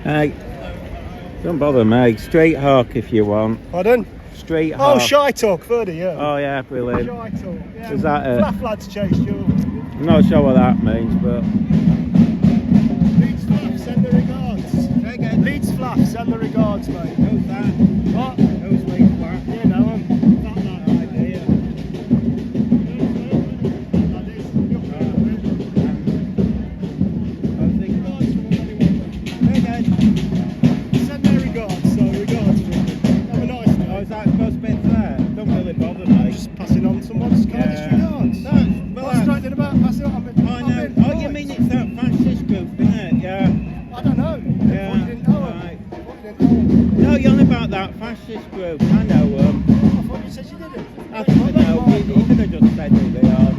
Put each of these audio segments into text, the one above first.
Hey, don't bother me. Street hawk if you want. Pardon? Street hawk. Oh, shy talk, 30, yeah. Oh yeah, brilliant. Shy talk, yeah. Is that it? Flaff lads chased you. I'm not sure what that means, but Leeds Flaff, send the regards. Say again. Leeds Flaff, send the regards, mate. Who's that? What? Who's Leeds Flaff? You know him. That lad. Idea. Send their regards, so regards to them. Have a nice day. Oh, is that supposed to be fair? Don't really bother me. Just passing on someone's kindest regards. No, well, What's straight about passing on? oh, no. Oh, you mean it's that fascist group, isn't it? Yeah. I don't know. Yeah, What, you didn't know right. him? What, you didn't know him? No, you're on about that fascist group. I know them. I thought you said you didn't. I don't know. You could have just said who they are.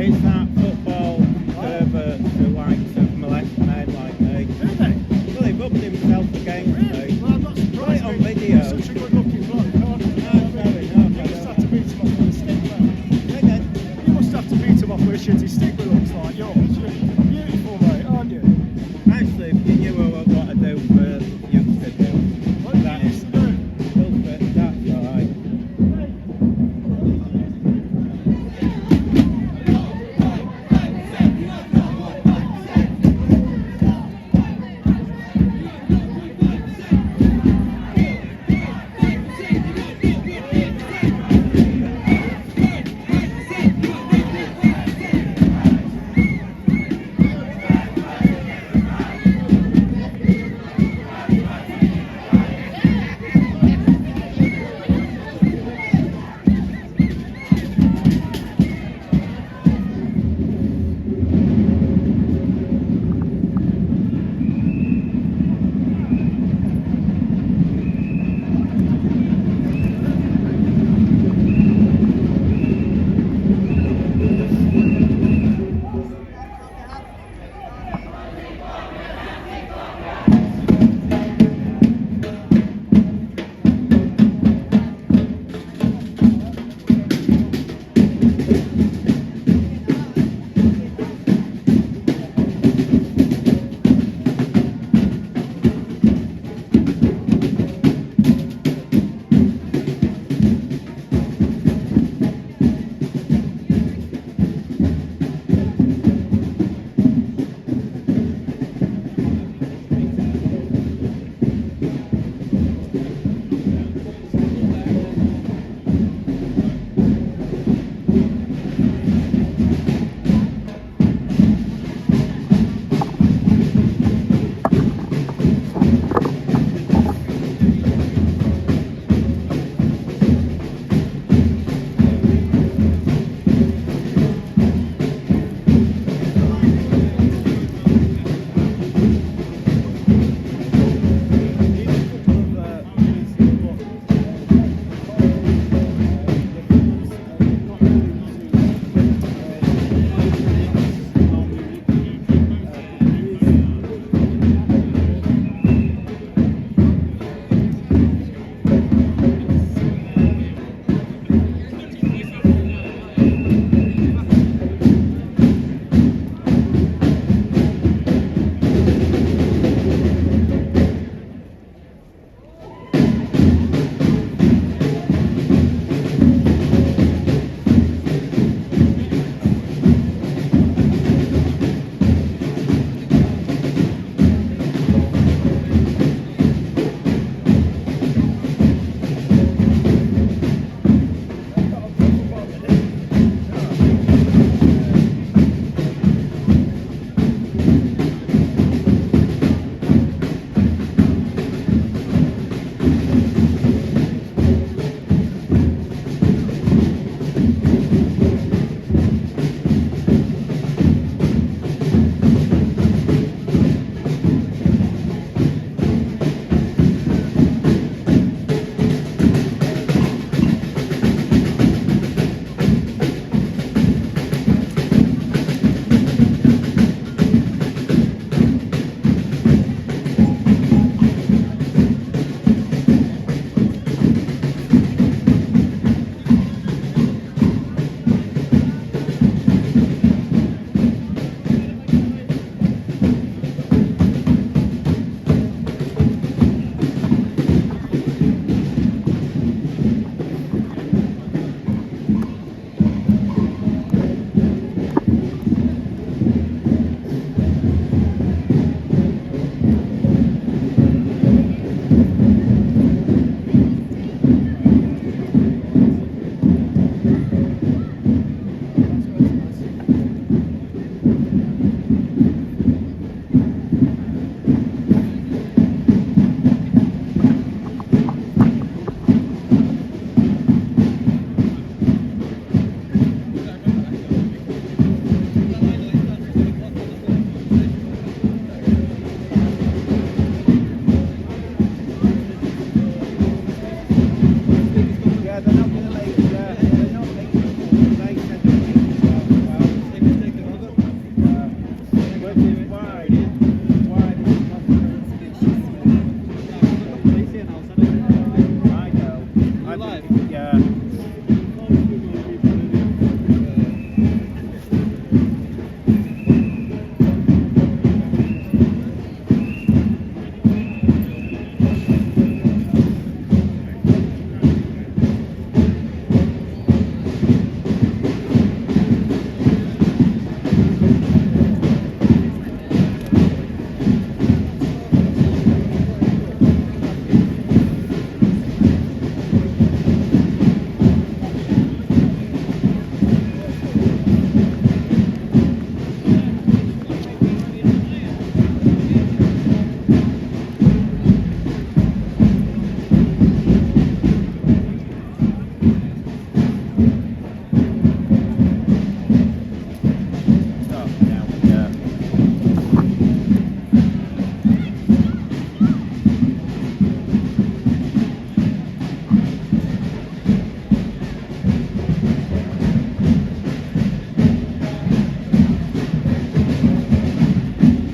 It's that football perverts who like to molest men like me. Really? Well, he rubbed himself against me. Well, I'm not surprised. Right on mate. video. You're such a good looking bloke, aren't you? No, fair enough. You must have to beat him off with a stick, mate. Say again. You must have to beat him off with a shitty stick that looks like yours. You're beautiful, mate, aren't you? Actually, if you knew what I do for you to do, What do you used to do? well, for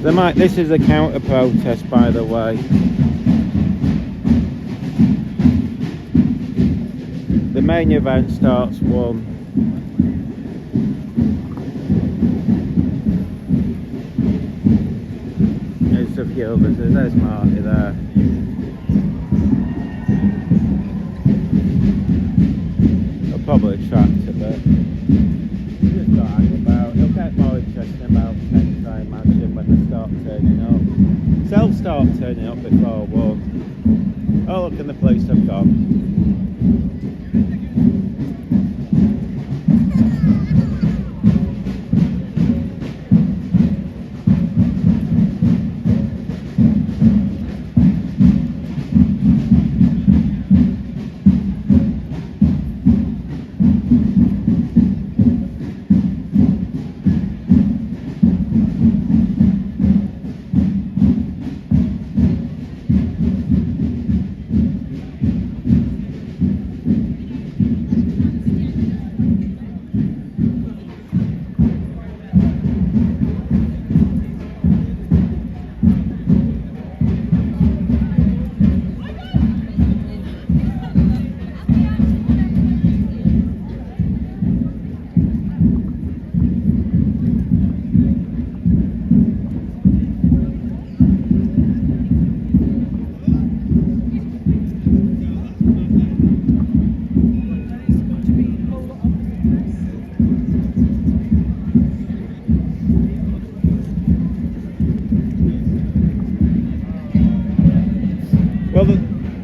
This is a counter protest, by the way. The main event starts 1. There's a few others. There's Marty there. I'll probably attract a bit. Just got hang about. It'll get more interesting about 10, I imagine, when they start turning up. They'll start turning up before 1. Oh, look, and the police have gone.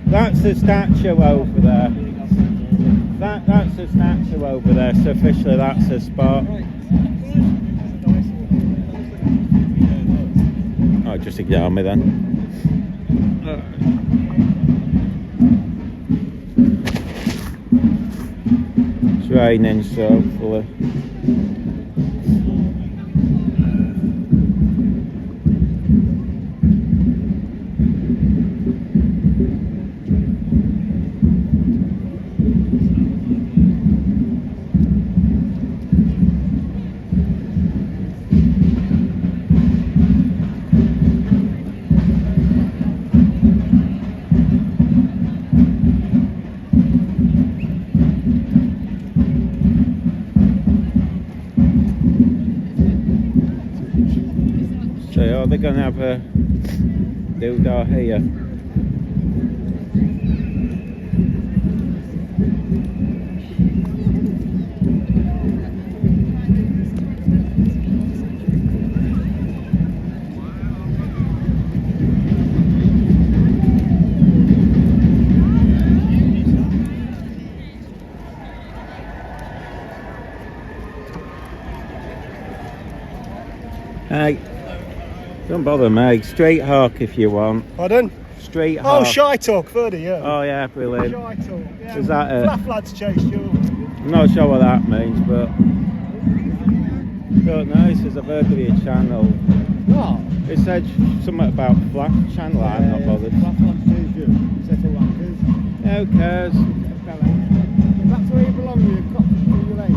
That's the statue over there. That's the statue over there, so officially that's a spot. Oh, just ignore me then. It's raining, so hopefully. So they're going to have a doodah here. Hey. Don't bother, mate. Straight hawk if you want. Pardon? Straight hawk. Oh, shy talk, 30, yeah. Oh, yeah, brilliant. Shy talk, yeah. Is that a... Flaff lads chased you. I'm not sure what that means, but... Don't know, it says I've heard of your channel. What? It said something about Flaff channel, I'm not bothered. Flaff lads chased you. Settle wankers. Yeah, who cares? If that's where you belong, you've got to do your legs.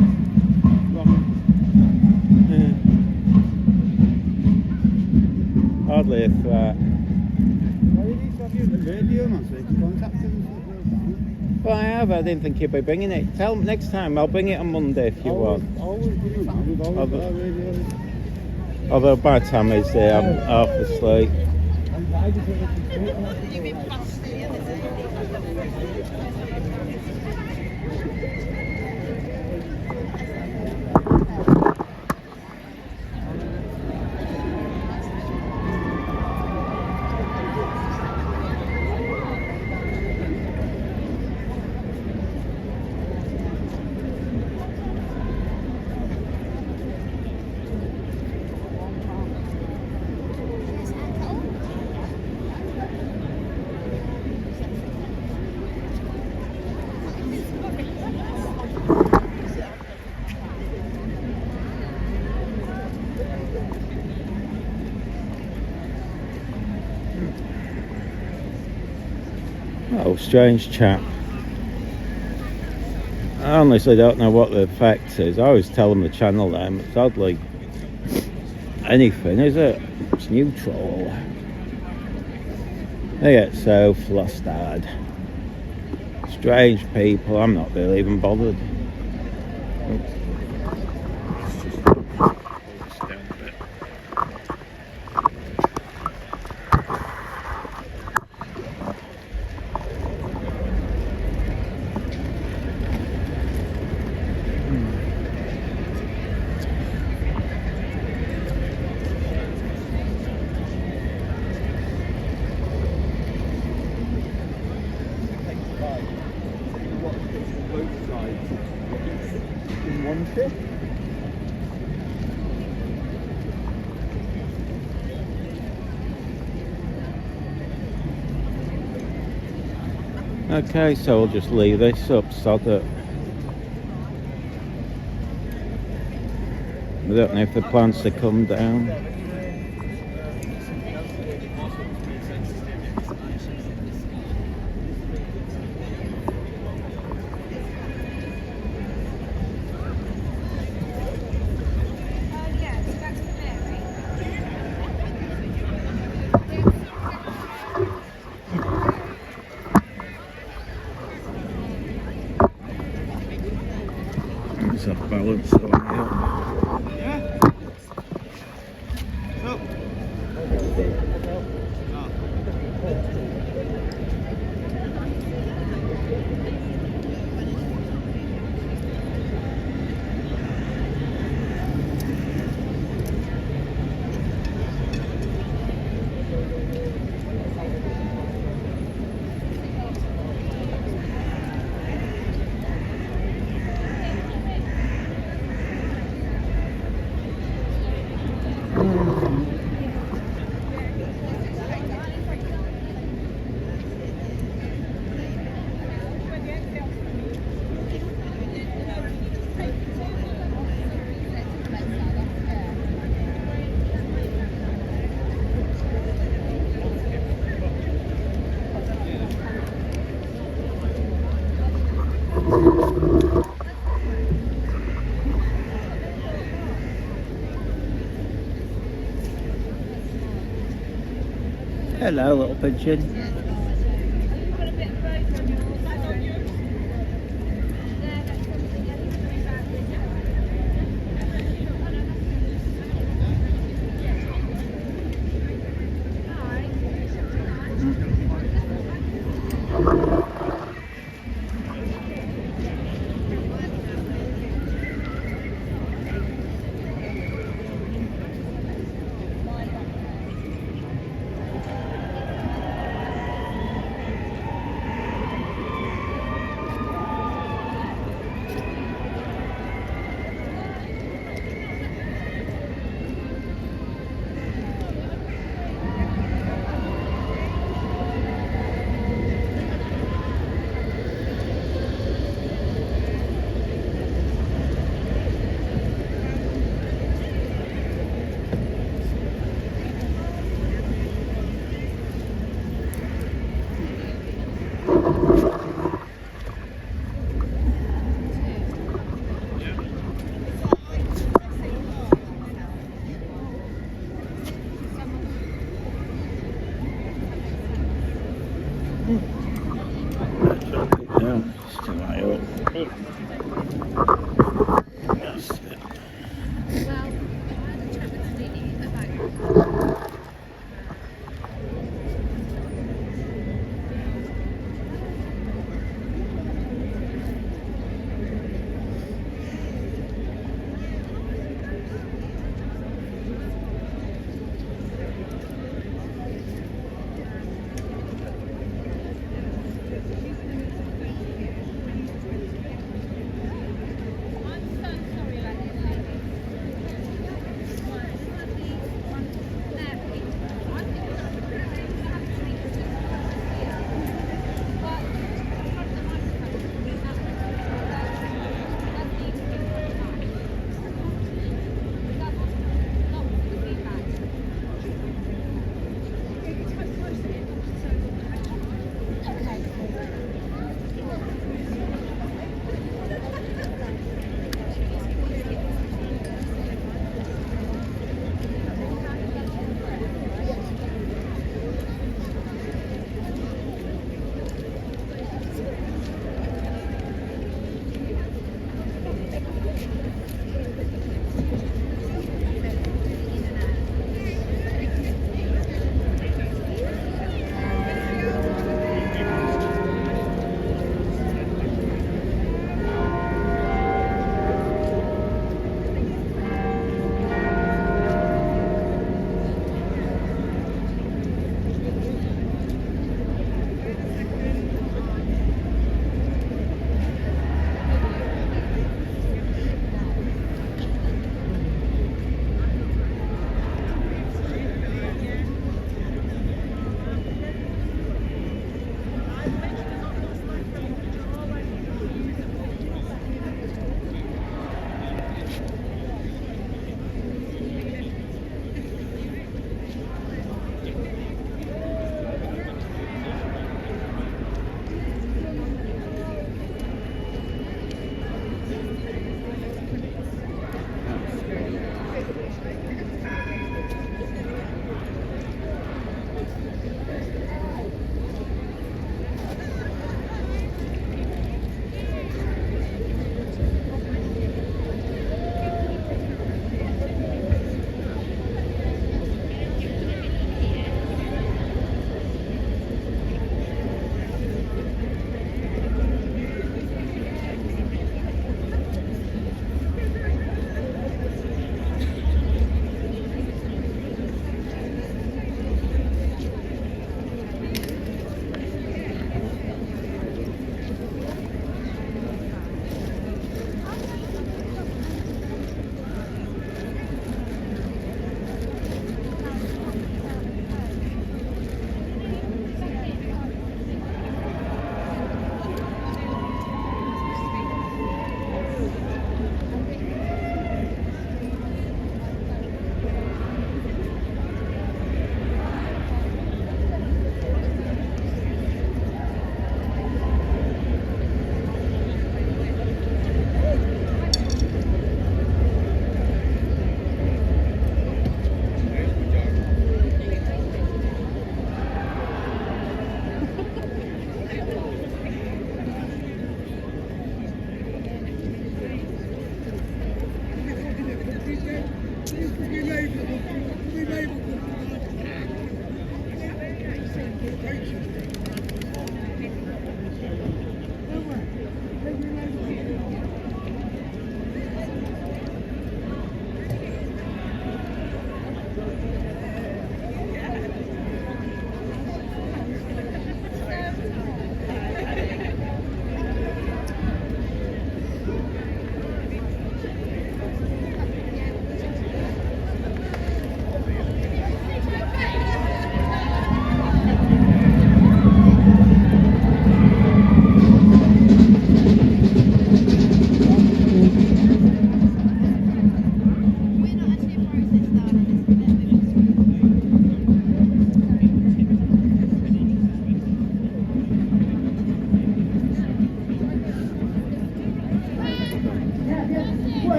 Hardly a threat. Well, you need to have you the radio, man, so you can contact them. Well, I have. I didn't think you'd be bringing it. Tell me next time. I'll bring it on Monday if you want. Always bring it, man. We've always got our radio. Although by the time it's there, I'm half asleep. Oh, strange chap. I honestly don't know what the effect is. I always tell them the channel name. It's hardly anything, is it? It's neutral. They get so flustered. Strange people, I'm not really even bothered. Okay, so we'll just leave this up, sod it. I don't know if the plants to come down. It's off balance on here. Hello, little pigeon.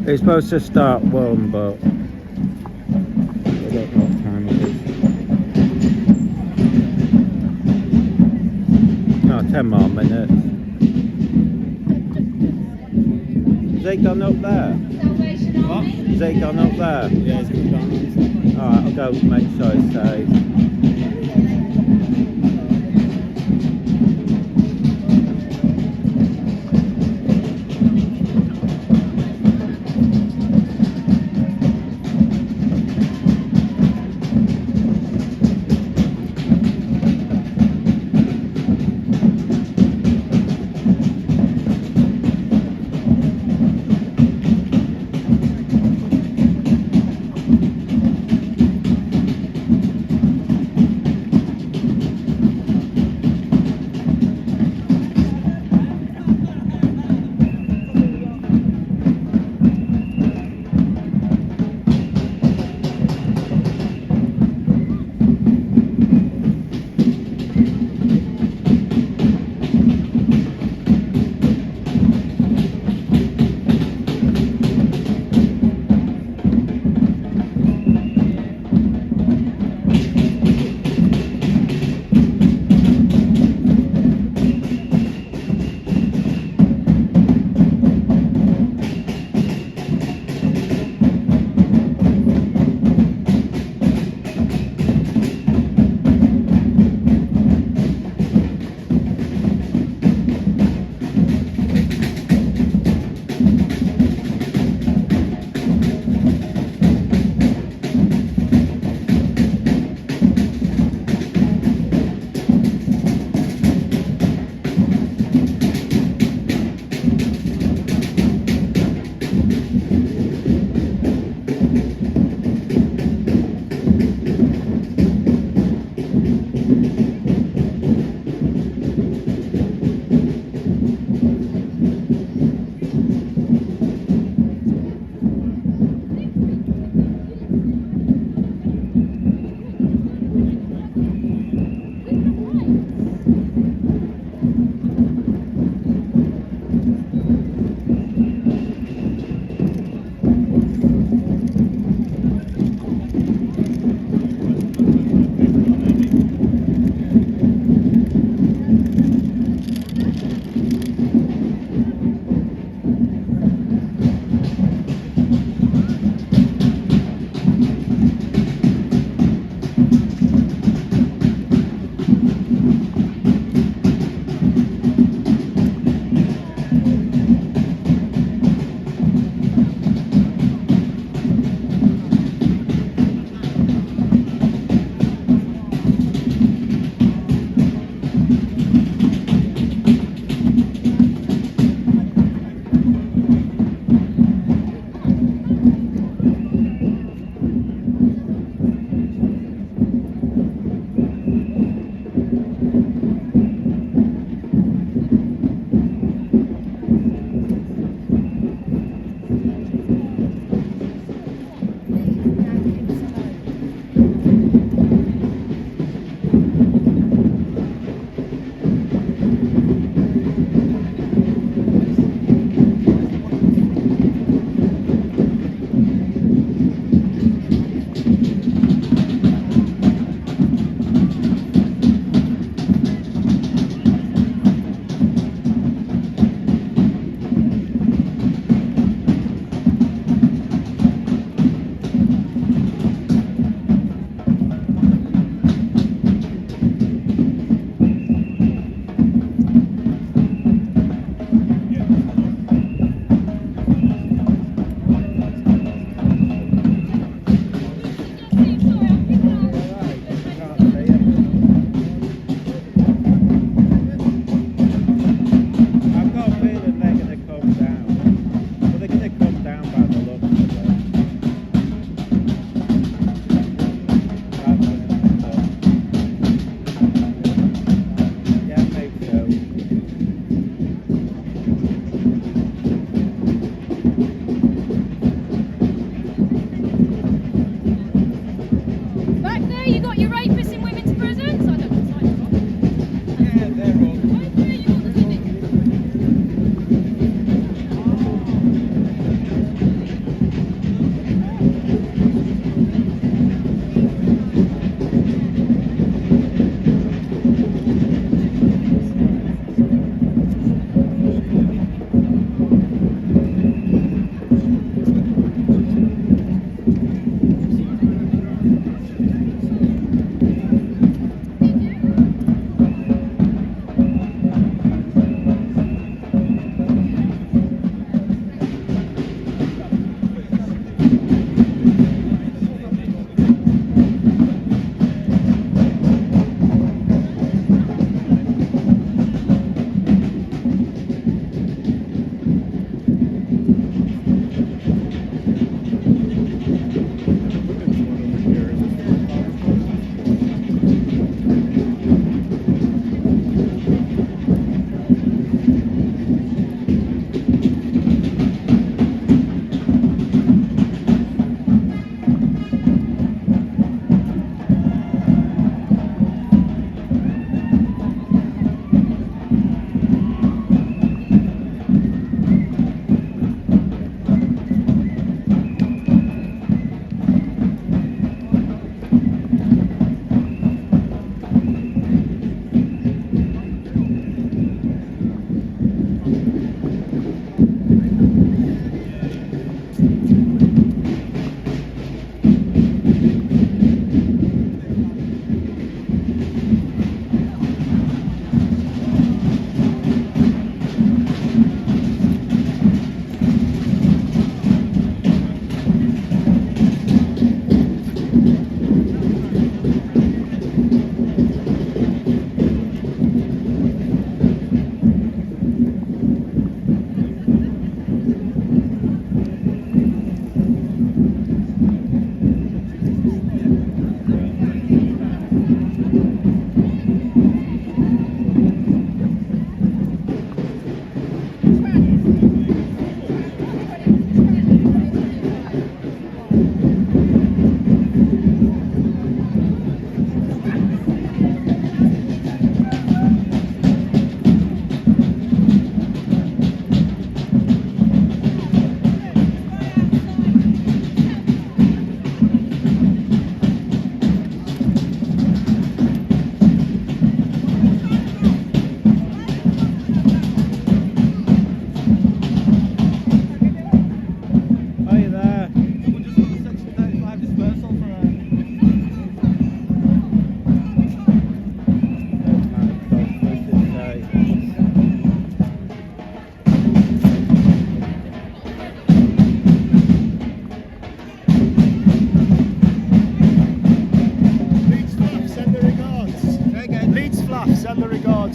It's supposed to start 1, but I don't know what time it is. No, 10 more minutes. Has it gone up there? What? Has it gone up there? Yeah, it's good down. Alright, I'll go make sure it's safe.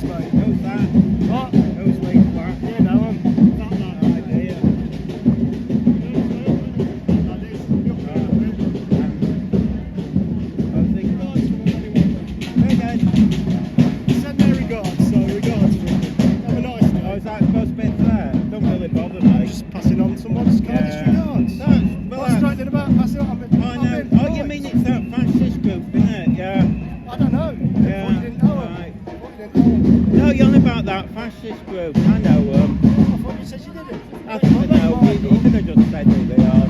Blacks, mate. Who's that? What? Who's Leeds Black? You know him. Not that idea. Send their regards, so regards for him. Have a nice day. Oh, is that supposed to be fair? Don't really bother me. Just passing on someone's kindest regards. What's straightening about passing on? Oh, you mean it's that fascist group, isn't it? Yeah. I don't know. Yeah. Thought you didn't know him. Right. Thought you didn't know him. No, you're on about that fascist group. I know them. I thought you said you didn't. I don't know. You could have just said who they are.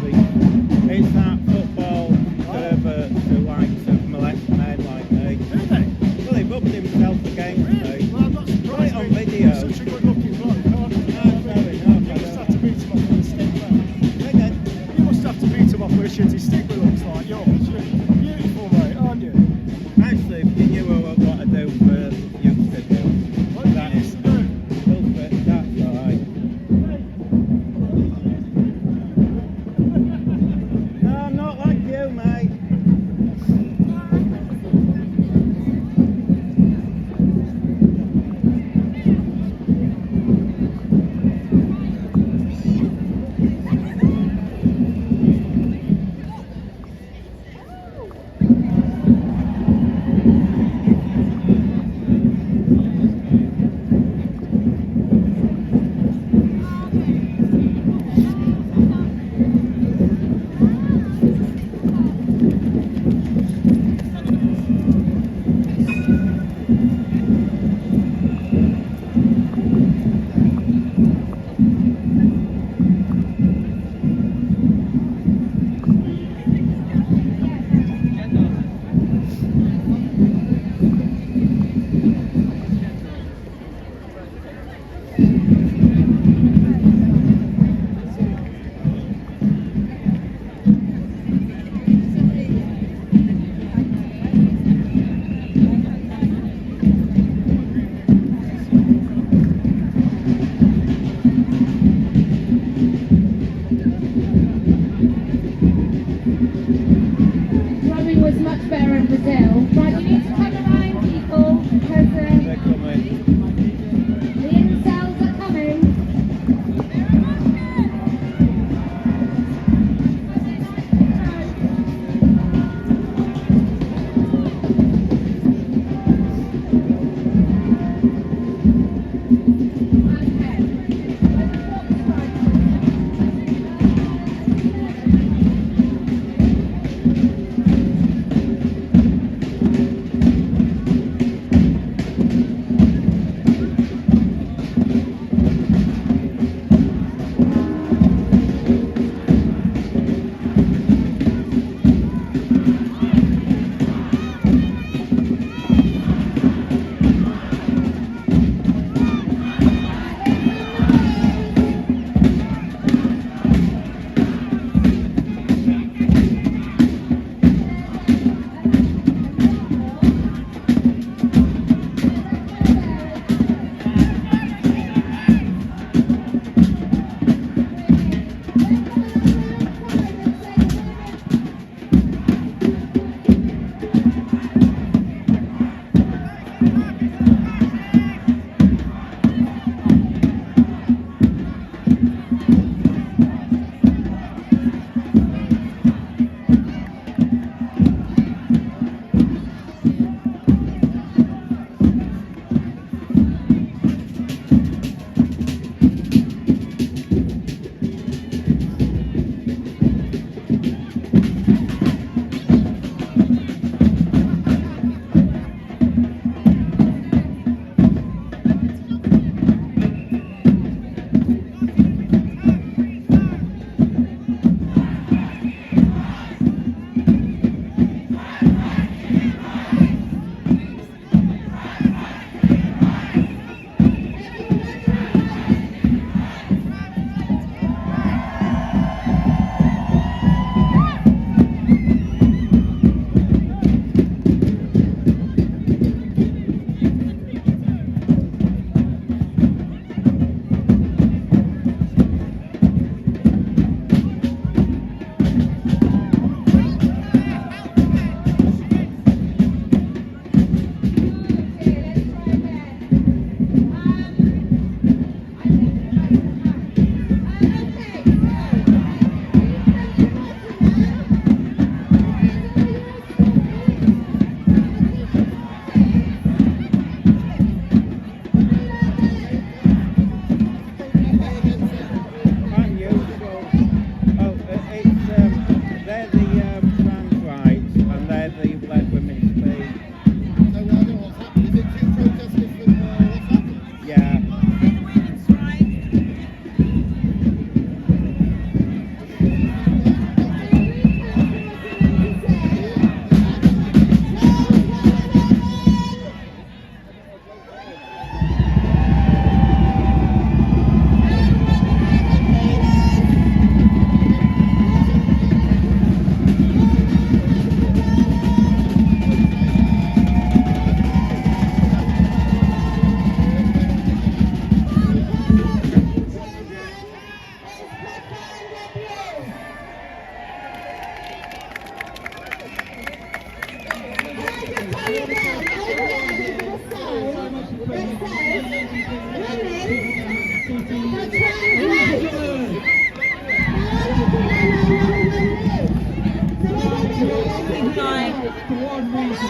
It's that football perverts who like to molest men like me. Really? Well, he rubbed himself against Really? me. Well, I'm not surprised. Right on mate. video. You're such a good looking bloke, aren't you? No, fair enough. You must have to beat him off with a stick, mate. Again. You must have to beat him off with a shitty stick that looks like yours. You're beautiful, mate, aren't you? Actually, if you knew what I do for used to do. What do you used to do? That's alright. No, I'm not like you, mate. Drumming was much better in Brazil. Right, you need to come around, people, because They're coming. the incels are coming.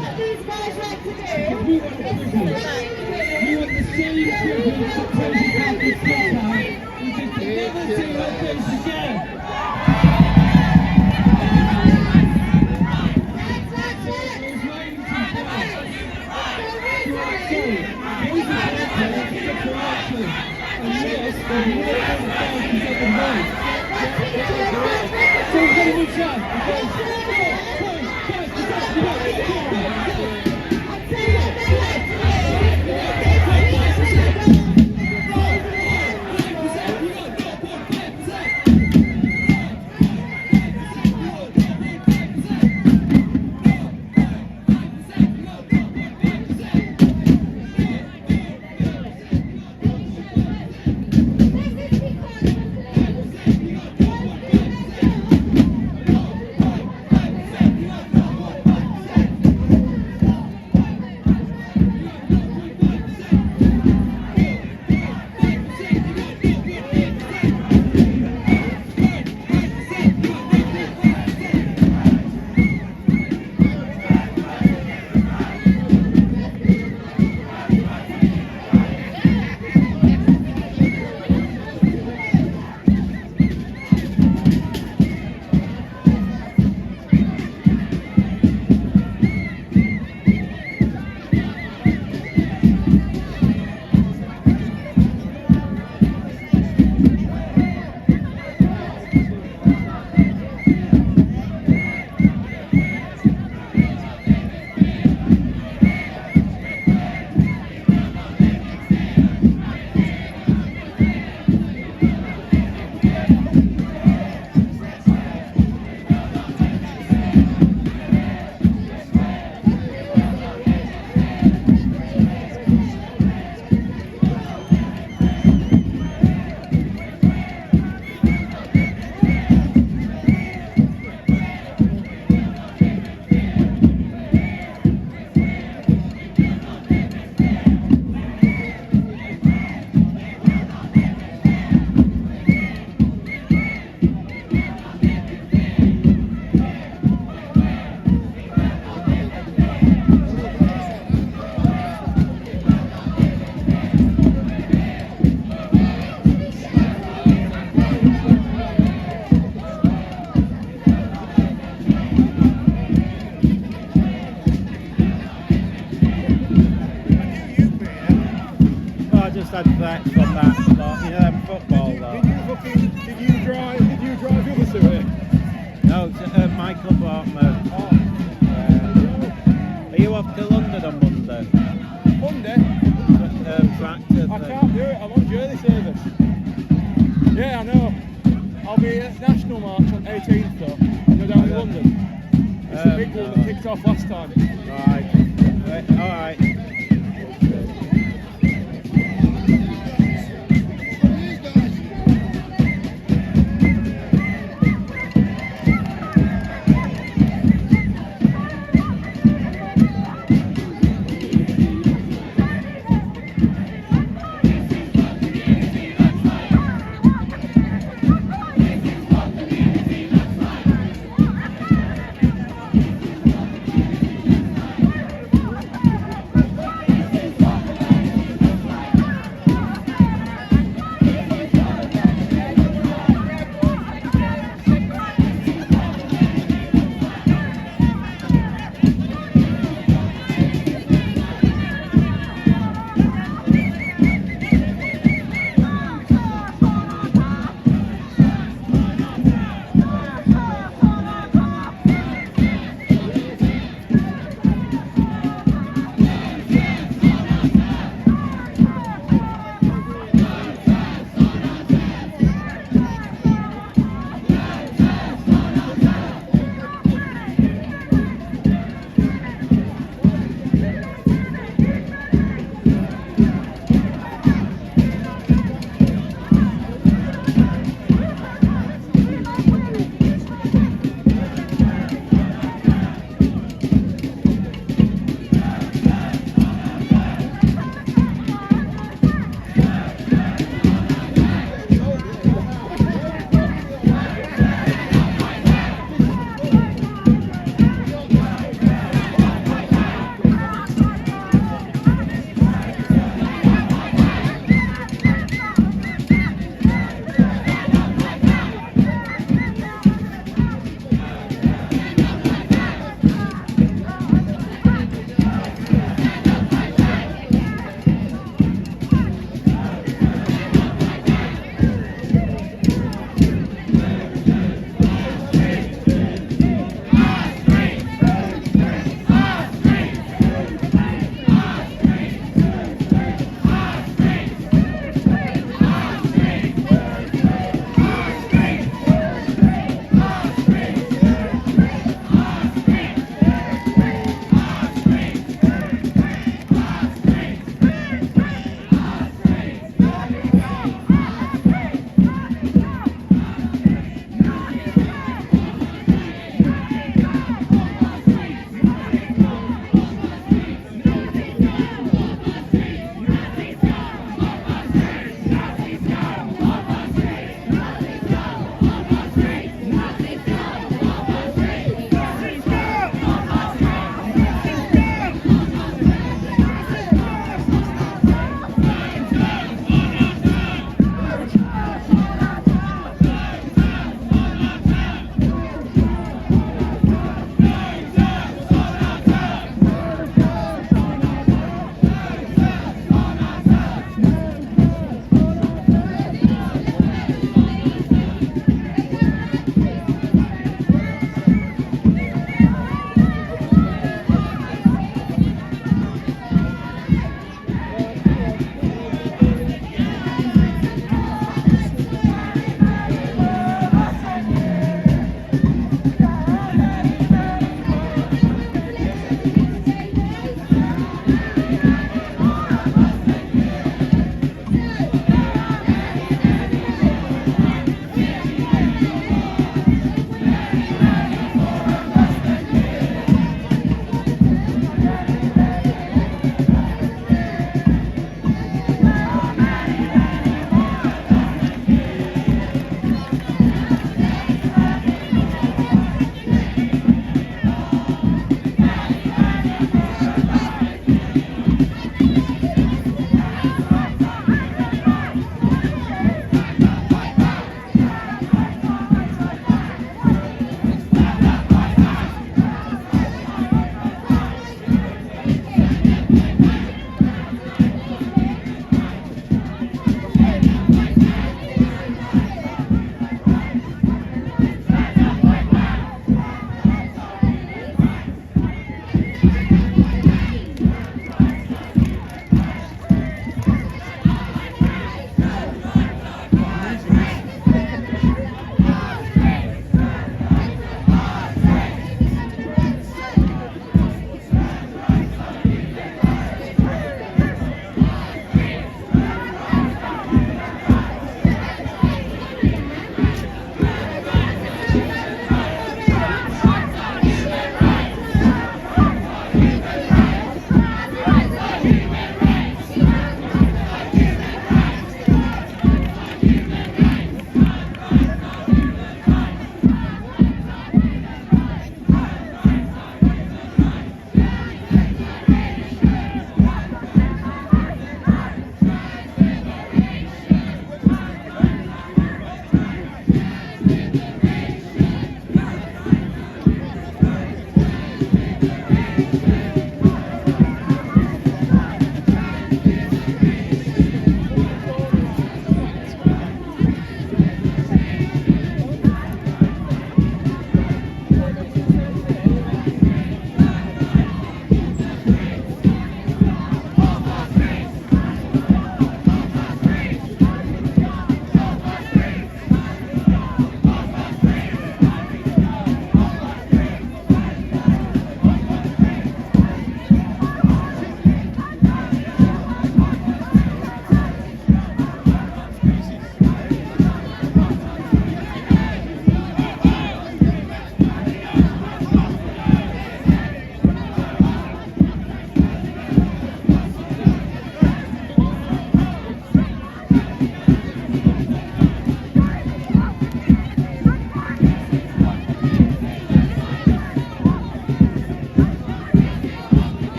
what these guys like to do is surround You want the same championship Posie Parker sometime, we can never see like this again. Had threats from that, but you know, them football though. Did you drive the others to it? No, Michael brought me. Are you off to London on Monday? Monday? Tractor I thing. can't do it, I'm on journey service. Yeah, I know. I'll be at National March on 18th though. Go down to London. It's the big one that kicked off last time. Right. Alright.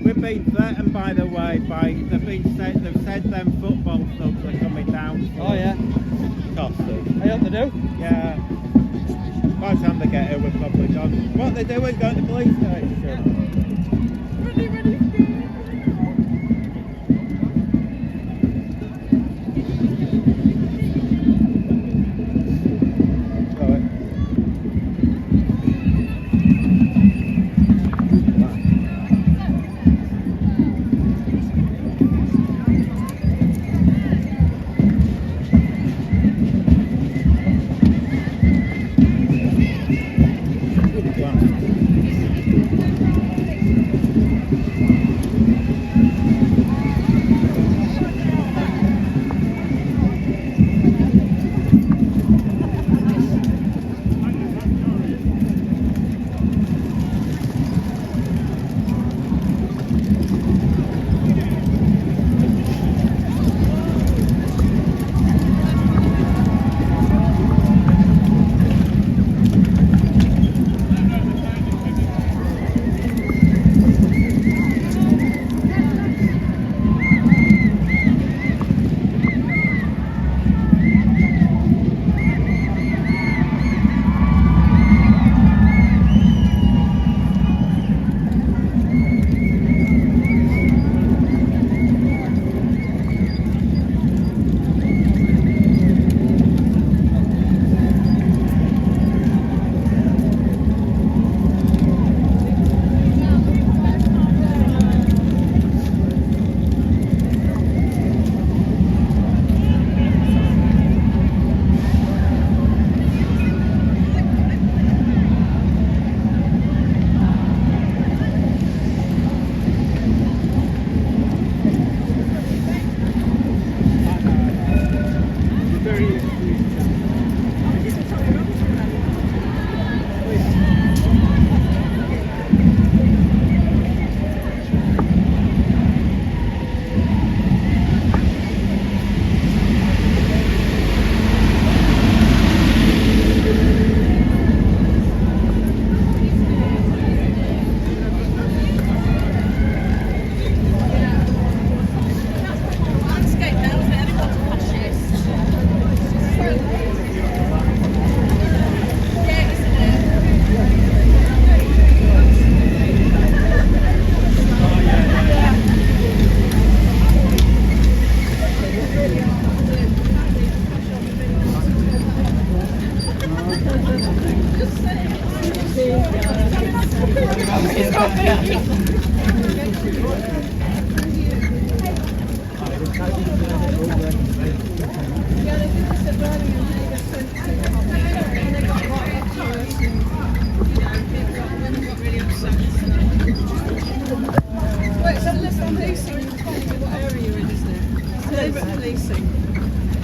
We've been threatened, by the way, they've said them football clubs are coming down. Oh yeah. Costas. I hope they do. Yeah. By the time they get here, we're probably done. What they doing? Going to the police station?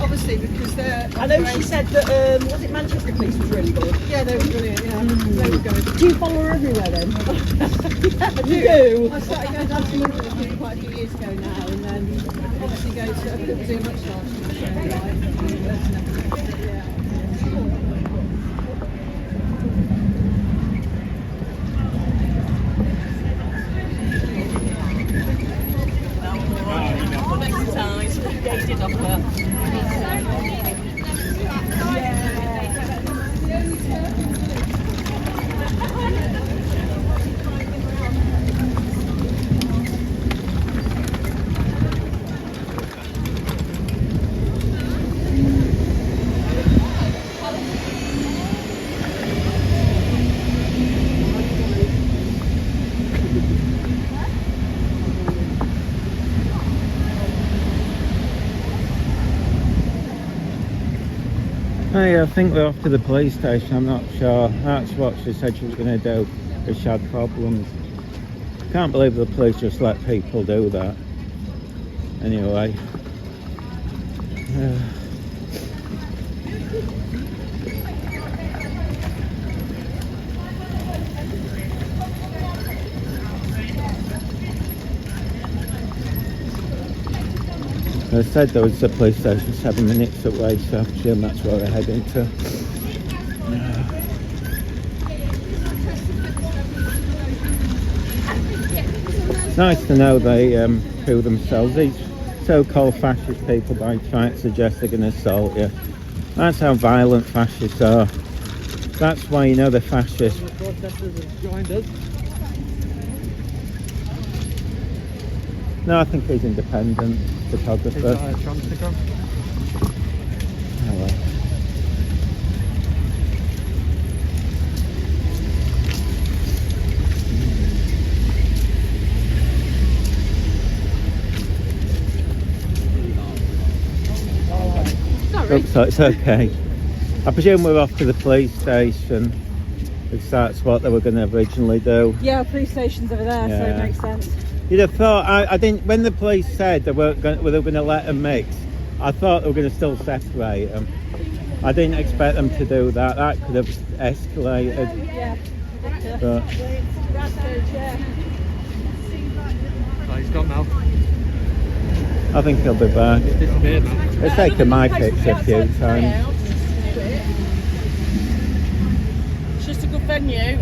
Obviously, because they're. I know she said that, was it Manchester Police was really good? Yeah, they were brilliant, yeah. They were good. Do you follow her everywhere then? Yeah, you do? I started going down to London quite a few years ago now, and then obviously go to, I think it was in much larger show, right? Yeah. Hey, I think we're off to the police station, I'm not sure. That's what she said she was going to do if she had problems. Can't believe the police just let people do that. Anyway. They said there was a police station 7 minutes away, so I presume that's where we're heading to. It's nice to know they prove themselves. These so-called fascist people by trying to suggest they're going to assault you. That's how violent fascists are. That's why you know they're fascists. The protesters have joined us. No, I think he's independent photographer. Transgender. Oh, well. Looks like it's okay. I presume we're off to the police station, because that's what they were going to originally do. Yeah, police station's over there, so Yeah. it makes sense. You'd have thought, I didn't, when the police said they were going to let them mix, I thought they were going to still separate them. I didn't expect them to do that. That could have escalated. Yeah. But Oh, he's gone now. I think he'll be back. He's disappeared now. They've taken my picture a few times. It's just a good venue.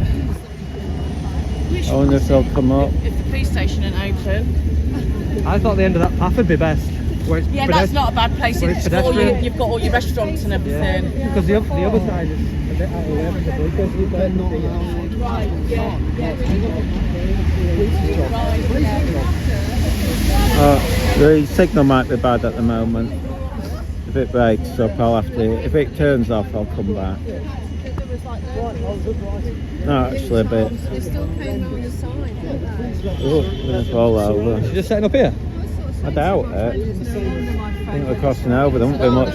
I wonder if they'll come up. If the police station ain't open. I thought the end of that path would be best. Where it's Yeah, that's not a bad place. Well, it's You've got all pedestrian. you've got all your restaurants and everything. Yeah, because the other side is a bit out of the way from the police station. Right, yeah. The signal might be bad at the moment. If it breaks up, I'll have to. If it turns off, I'll come back. No, actually a bit. They're still paying on the sign. Oh, I'm gonna fall over. She's just setting up here. I doubt it. I think we're crossing over. There won't be much.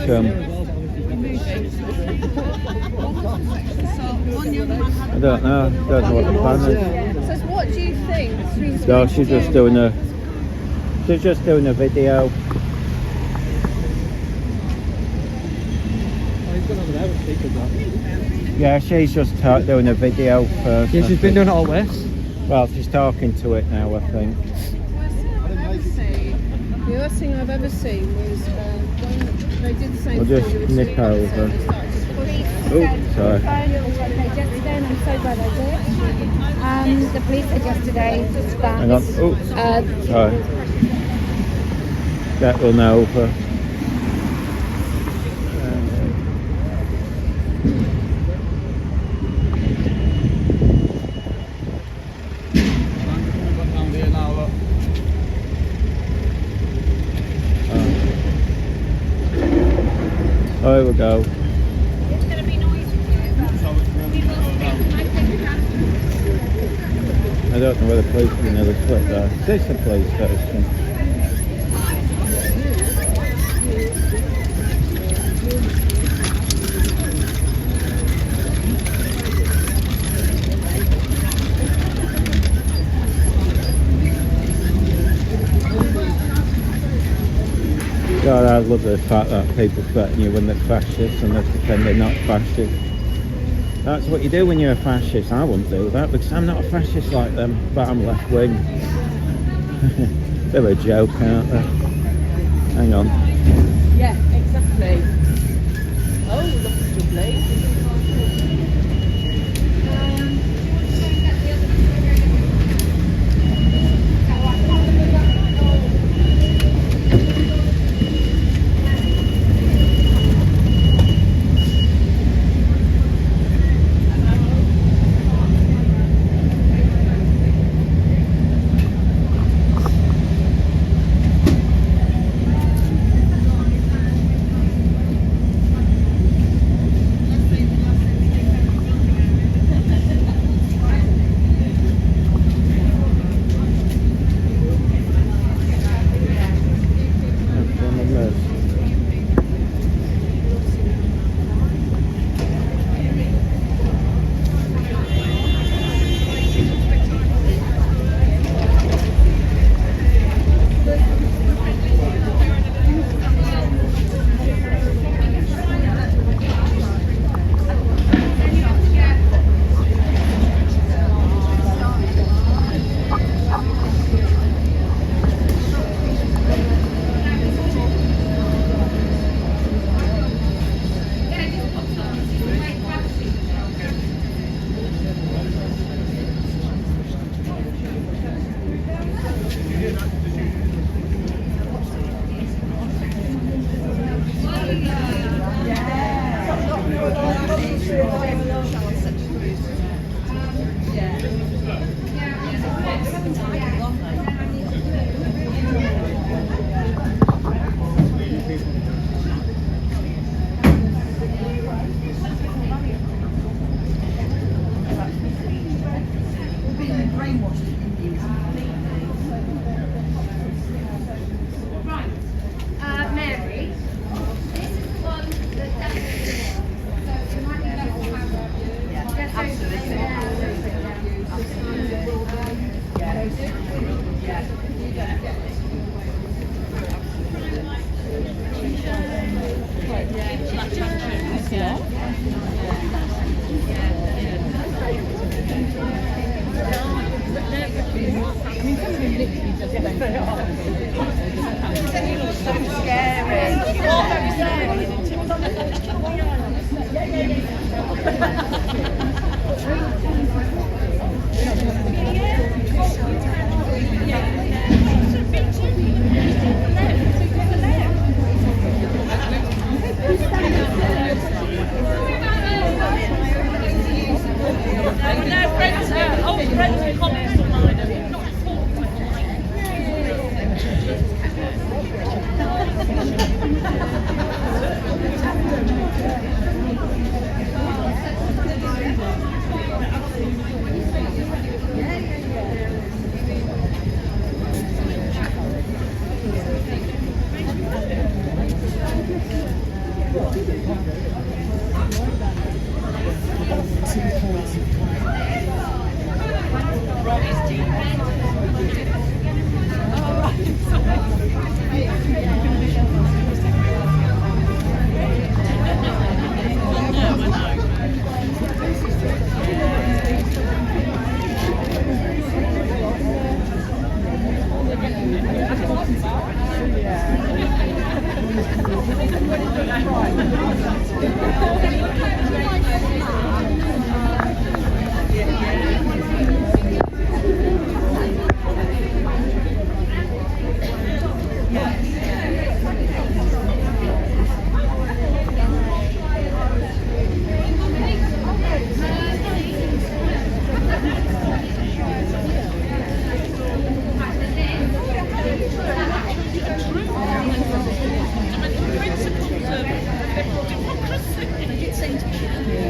I don't know. Don't know what the plan is. So what do you think? No, she's just doing a. She's just doing a video. Yeah, she's just doing a video first. Yeah, she's been doing it all way. Well, she's talking to it now, I think. The worst thing I've ever seen was when they did the same We'll just thing. nip over. Oh, sorry. Yesterday, and I'm so glad I did. The police said yesterday that. Hang on. Oh, sorry. Get one over. Oh, here we go. It's going to be noisy here, but we will I don't know where the police are going to clip there. This is the police station. God, I love the fact that people threaten you when they're fascists and they pretend they're not fascists. That's what you do when you're a fascist. I wouldn't do that because I'm not a fascist like them, but I'm left wing. They're a joke, aren't they? Hang on. Yeah, exactly. Oh, looks lovely. brainwashed Indians completely. Right. Mary, this is the one that definitely is. So it might be better to have Absolutely.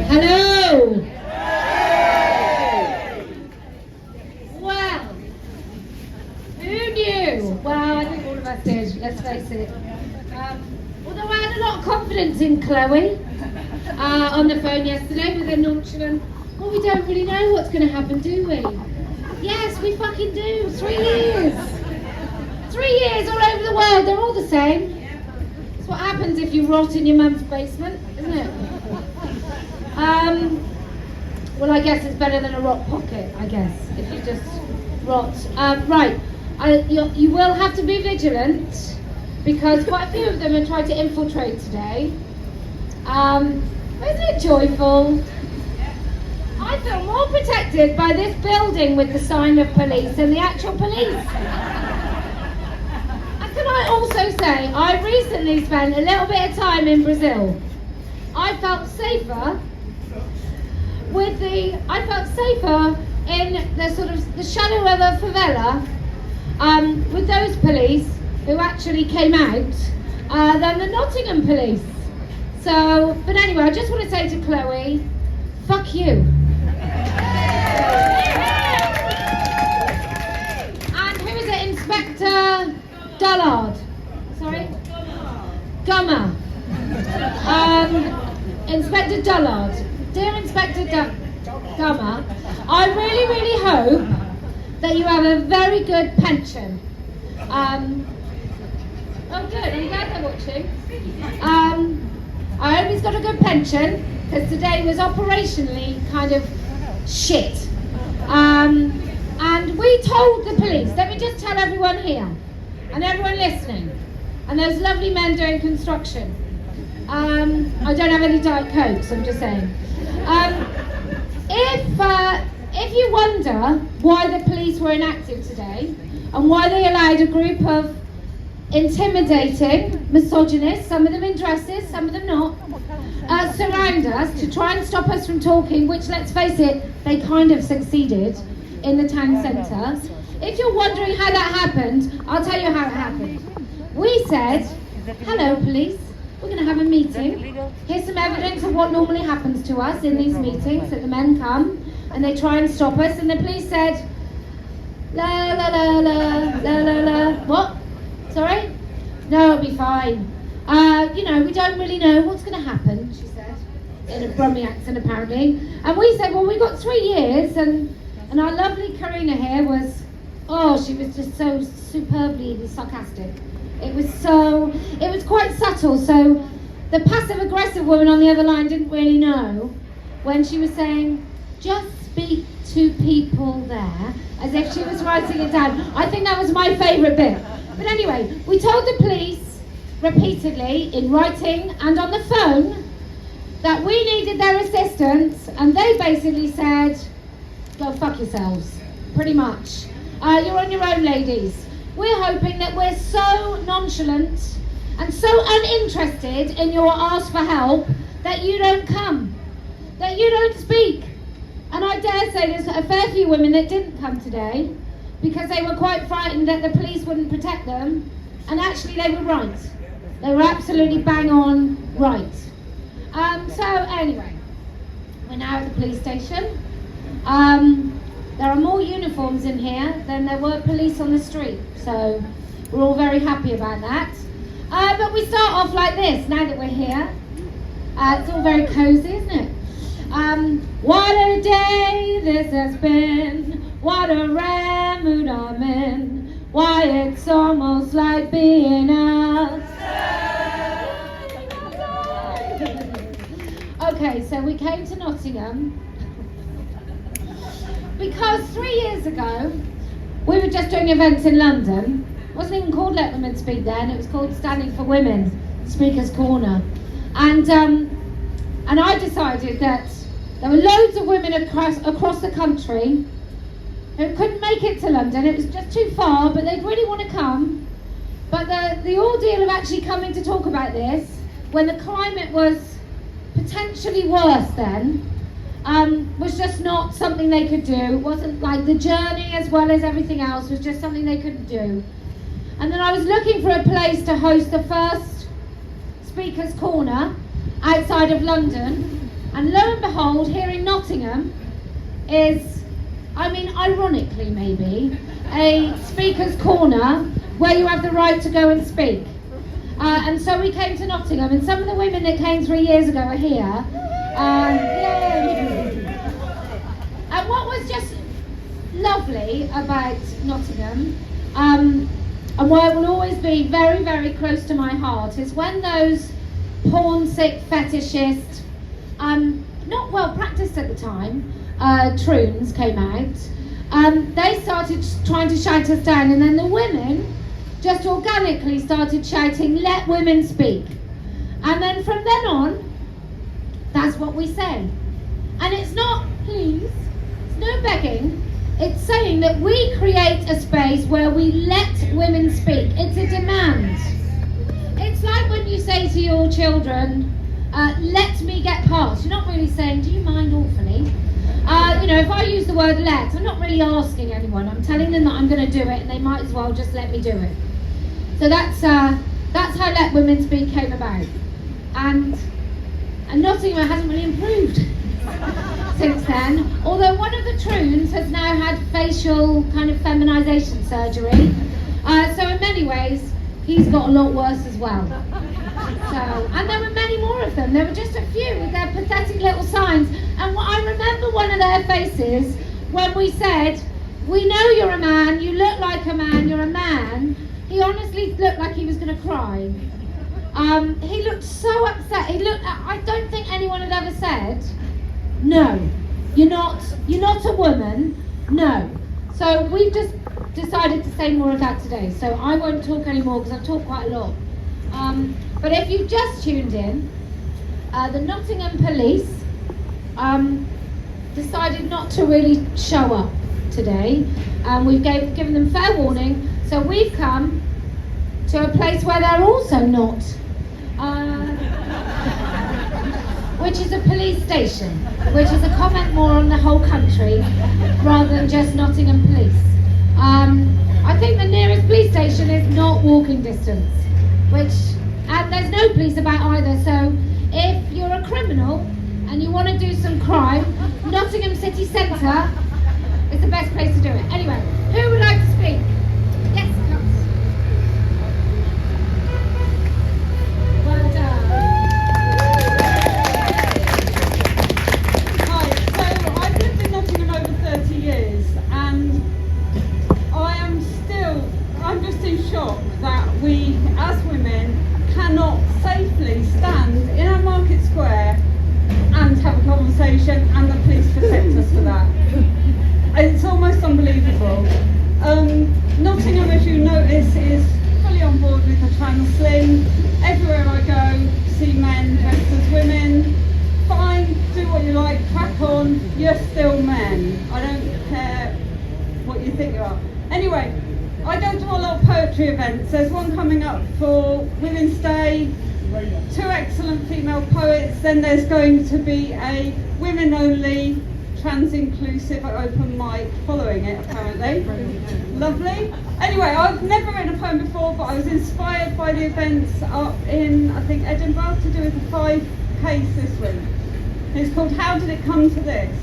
Hello! Well, who knew? Well, I think all of us did, let's face it. Although I had a lot of confidence in Chloe on the phone yesterday with her nonchalant, well, we don't really know what's going to happen, do we? Yes, we fucking do. 3 years. 3 years all over the world, they're all the same. It's what happens if you rot in your mum's basement, isn't it? Well, I guess it's better than a rot pocket, I guess, if you just rot. Right, you will have to be vigilant, because quite a few of them have tried to infiltrate today. Isn't it joyful? I feel more protected by this building with the sign of police than the actual police. And can I also say, I recently spent a little bit of time in Brazil. I felt safer in the sort of the shadow of a favela with those police who actually came out than the Nottingham police. So, but anyway, I just want to say to Chloe, fuck you. And who is it? Inspector Dullard. Sorry? Gummer. Inspector Dullard. Dear Inspector Gummer, I really, really hope that you have a very good pension. Oh good, I'm glad they're watching. I hope he's got a good pension, because today was operationally kind of shit. And we told the police, let me just tell everyone here, and everyone listening, and those lovely men doing construction. I don't have any Diet Cokes, I'm just saying. If you wonder why the police were inactive today, and why they allowed a group of intimidating misogynists, some of them in dresses, some of them not, surround us to try and stop us from talking, which, let's face it, they kind of succeeded in the town centre. If you're wondering how that happened, I'll tell you how it happened. We said, hello police, we're going to have a meeting. Here's some evidence of what normally happens to us in these meetings, that the men come and they try and stop us, and the police said, La la la la la la la. What? Sorry? No, it'll be fine. We don't really know what's going to happen, she said, in a Brummie accent apparently. And we said, well, we've got 3 years, and our lovely Karina here was, she was just so superbly sarcastic. It was quite subtle, so the passive-aggressive woman on the other line didn't really know when she was saying, just speak to people there, as if she was writing it down. I think that was my favourite bit. But anyway, we told the police repeatedly, in writing and on the phone, that we needed their assistance, and they basically said, go fuck yourselves, pretty much. You're on your own, ladies. We're hoping that we're so nonchalant and so uninterested in your ask for help that you don't come, that you don't speak. And I dare say there's a fair few women that didn't come today because they were quite frightened that the police wouldn't protect them, and actually they were right. They were absolutely bang on right. So anyway, we're now at the police station. There are more uniforms in here than there were police on the street, so we're all very happy about that. But we start off like this, now that we're here. It's all very cosy, isn't it? What a day this has been, what a rare mood I'm in, why it's almost like being us. Okay, so we came to Nottingham because 3 years ago we were just doing events in London. It wasn't even called Let Women Speak then, it was called Standing for Women, Speakers Corner. And I decided that there were loads of women across the country who couldn't make it to London. It was just too far, but they'd really want to come. But the ordeal of actually coming to talk about this, when the climate was potentially worse then, was just not something they could do. It wasn't like the journey as well as everything else was just something they couldn't do. And then I was looking for a place to host the first Speakers Corner outside of London, and lo and behold, here in Nottingham is, ironically maybe, a Speakers Corner where you have the right to go and speak. And so we came to Nottingham, and some of the women that came 3 years ago are here. Yay! And what was just lovely about Nottingham, and why it will always be very, very close to my heart, is when those porn-sick fetishist, not well practiced at the time, troons came out, they started trying to shout us down, and then the women just organically started shouting, let women speak. And then from then on, that's what we say. And it's not please, it's no begging, it's saying that we create a space where we let women speak. It's a demand. It's like when you say to your children, let me get past. You're not really saying, do you mind awfully? If I use the word let, I'm not really asking anyone. I'm telling them that I'm going to do it, and they might as well just let me do it. So that's how Let Women Speak came about. And Nottingham hasn't really improved since then. Although one of the troons has now had facial kind of feminisation surgery. So in many ways, he's got a lot worse as well. And there were many more of them. There were just a few with their pathetic little signs. And I remember one of their faces when we said, we know you're a man, you look like a man, you're a man. He honestly looked like he was going to cry. He looked so upset. I don't think anyone had ever said, no, you're not a woman, no. So we've just decided to say more of that today. So I won't talk anymore because I've talked quite a lot. But if you've just tuned in, the Nottingham police decided not to really show up today. We've given them fair warning. So we've come to a place where they're also not, which is a police station, which is a comment more on the whole country rather than just Nottingham police. I think the nearest police station is not walking distance, and there's no police about either. So if you're a criminal and you want to do some crime, Nottingham city centre is the best place to do it. Anyway, who would like Nottingham, as you notice, is fully on board with the trans sling. Everywhere I go, see men dressed as women. Fine, do what you like, crack on, you're still men. I don't care what you think you are. Anyway, I go to a lot of poetry events. There's one coming up for Women's Day, 2 excellent female poets, then there's going to be a women-only, trans-inclusive open mic following it, apparently. Lovely. Anyway, I've never written a poem before, but I was inspired by the events up in, I think, Edinburgh to do with the 5 case this week. It's called How Did It Come to This?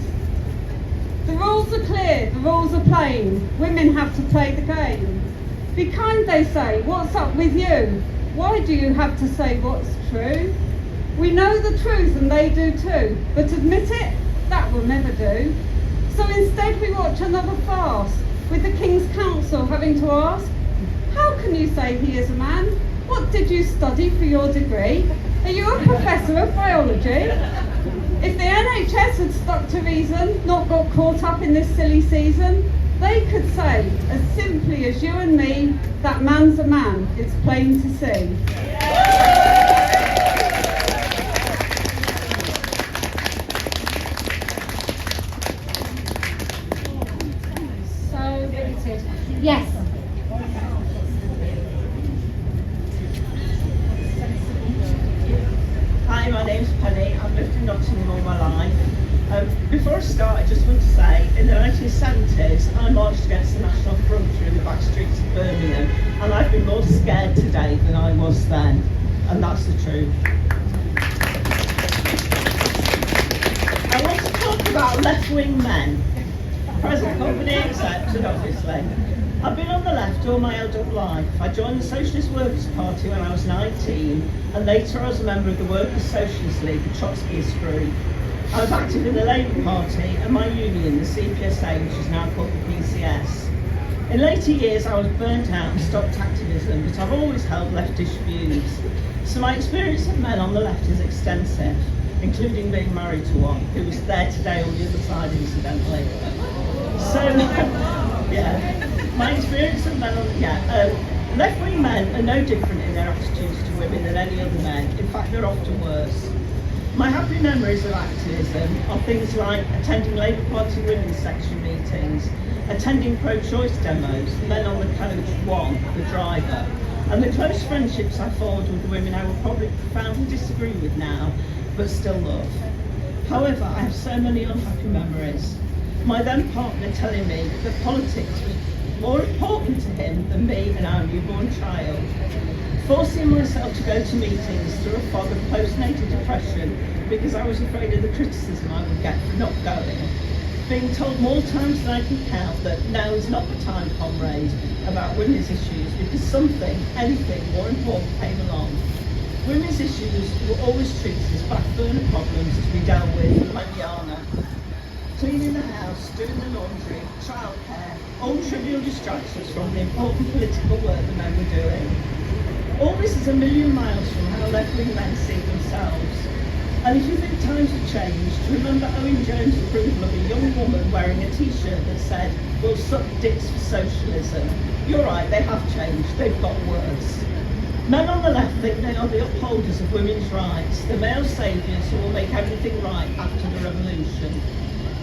The rules are clear, the rules are plain. Women have to play the game. Be kind, they say. What's up with you? Why do you have to say what's true? We know the truth and they do too, but admit it, that will never do. So instead we watch another farce, with the King's Council having to ask, how can you say he is a man? What did you study for your degree? Are you a professor of biology? If the NHS had stuck to reason, not got caught up in this silly season, they could say, as simply as you and me, that man's a man, it's plain to see. So limited. Yes. Hi, my name's Penny. I've lived in Nottingham all my life. Before I start, I just want to say, in the 1970s, I marched against the National Front through the back streets of Birmingham, and I've been more scared today than I was then, and that's the truth. I want to talk about left-wing men. Present company accepted, obviously. I've been on the left all my adult life. I joined the Socialist Workers' Party when I was 19, and later I was a member of the Workers' Socialist League, the Trotskyist group. I was active in the Labour Party and my union, the CPSA, which is now called the PCS. In later years I was burnt out and stopped activism, but I've always held leftish views. So my experience of men on the left is extensive, including being married to one, who was there today on the other side, incidentally. So, yeah, my experience of men on left-wing men are no different in their attitudes to women than any other men. In fact, they're often worse. My happy memories of activism are things like attending Labour Party women's section meetings, attending pro-choice demos, men on the coach, one, the driver, and the close friendships I formed with the women I will probably profoundly disagree with now, but still love. However, I have so many unhappy memories. My then partner telling me that politics was more important to him than me and our newborn child. Forcing myself to go to meetings through a fog of postnatal depression because I was afraid of the criticism I would get for not going. Being told more times than I can count that now is not the time, comrade, about women's issues because something, anything more important came along. Women's issues were always treated as back burner problems to be dealt with like Yana. Cleaning the house, doing the laundry, childcare, all trivial distractions from the important political work the men were doing. All this is a million miles from how left-wing men see themselves. And if you think times have changed, remember Owen Jones' approval of a young woman wearing a t-shirt that said, "We'll suck dicks for socialism." You're right, they have changed, they've got worse. Men on the left think they are the upholders of women's rights, the male saviours who will make everything right after the revolution.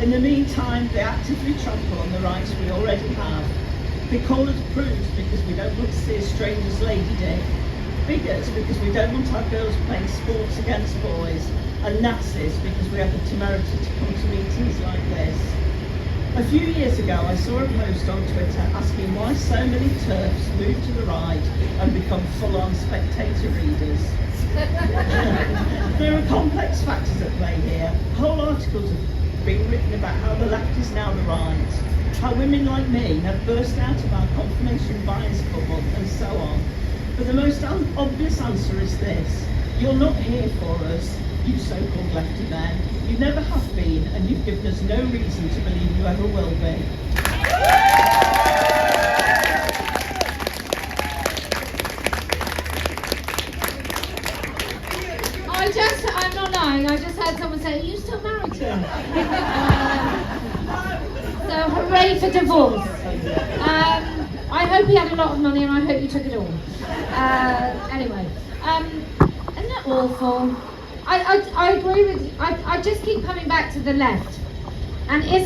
In the meantime, they actively trample on the rights we already have. They call us prudes because we don't want to see a stranger's lady dick. Bigots because we don't want our girls playing sports against boys. And Nazis because we have the temerity to come to meetings like this. A few years ago I saw a post on Twitter asking why so many TERFs move to the right and become full-on spectator readers. There are complex factors at play here. Whole articles have been written about how the left is now the right, how women like me have burst out of our confirmation bias bubble, and so on. But the most obvious answer is this: you're not here for us, you so-called lefty men. You never have been, and you've given us no reason to believe you ever will be. I'm not lying, I just heard someone say, "Are you still married to him?" So hooray for divorce. I hope he had a lot of money and I hope you took it all. Anyway, isn't it awful? I agree with you. I just keep coming back to the left. And is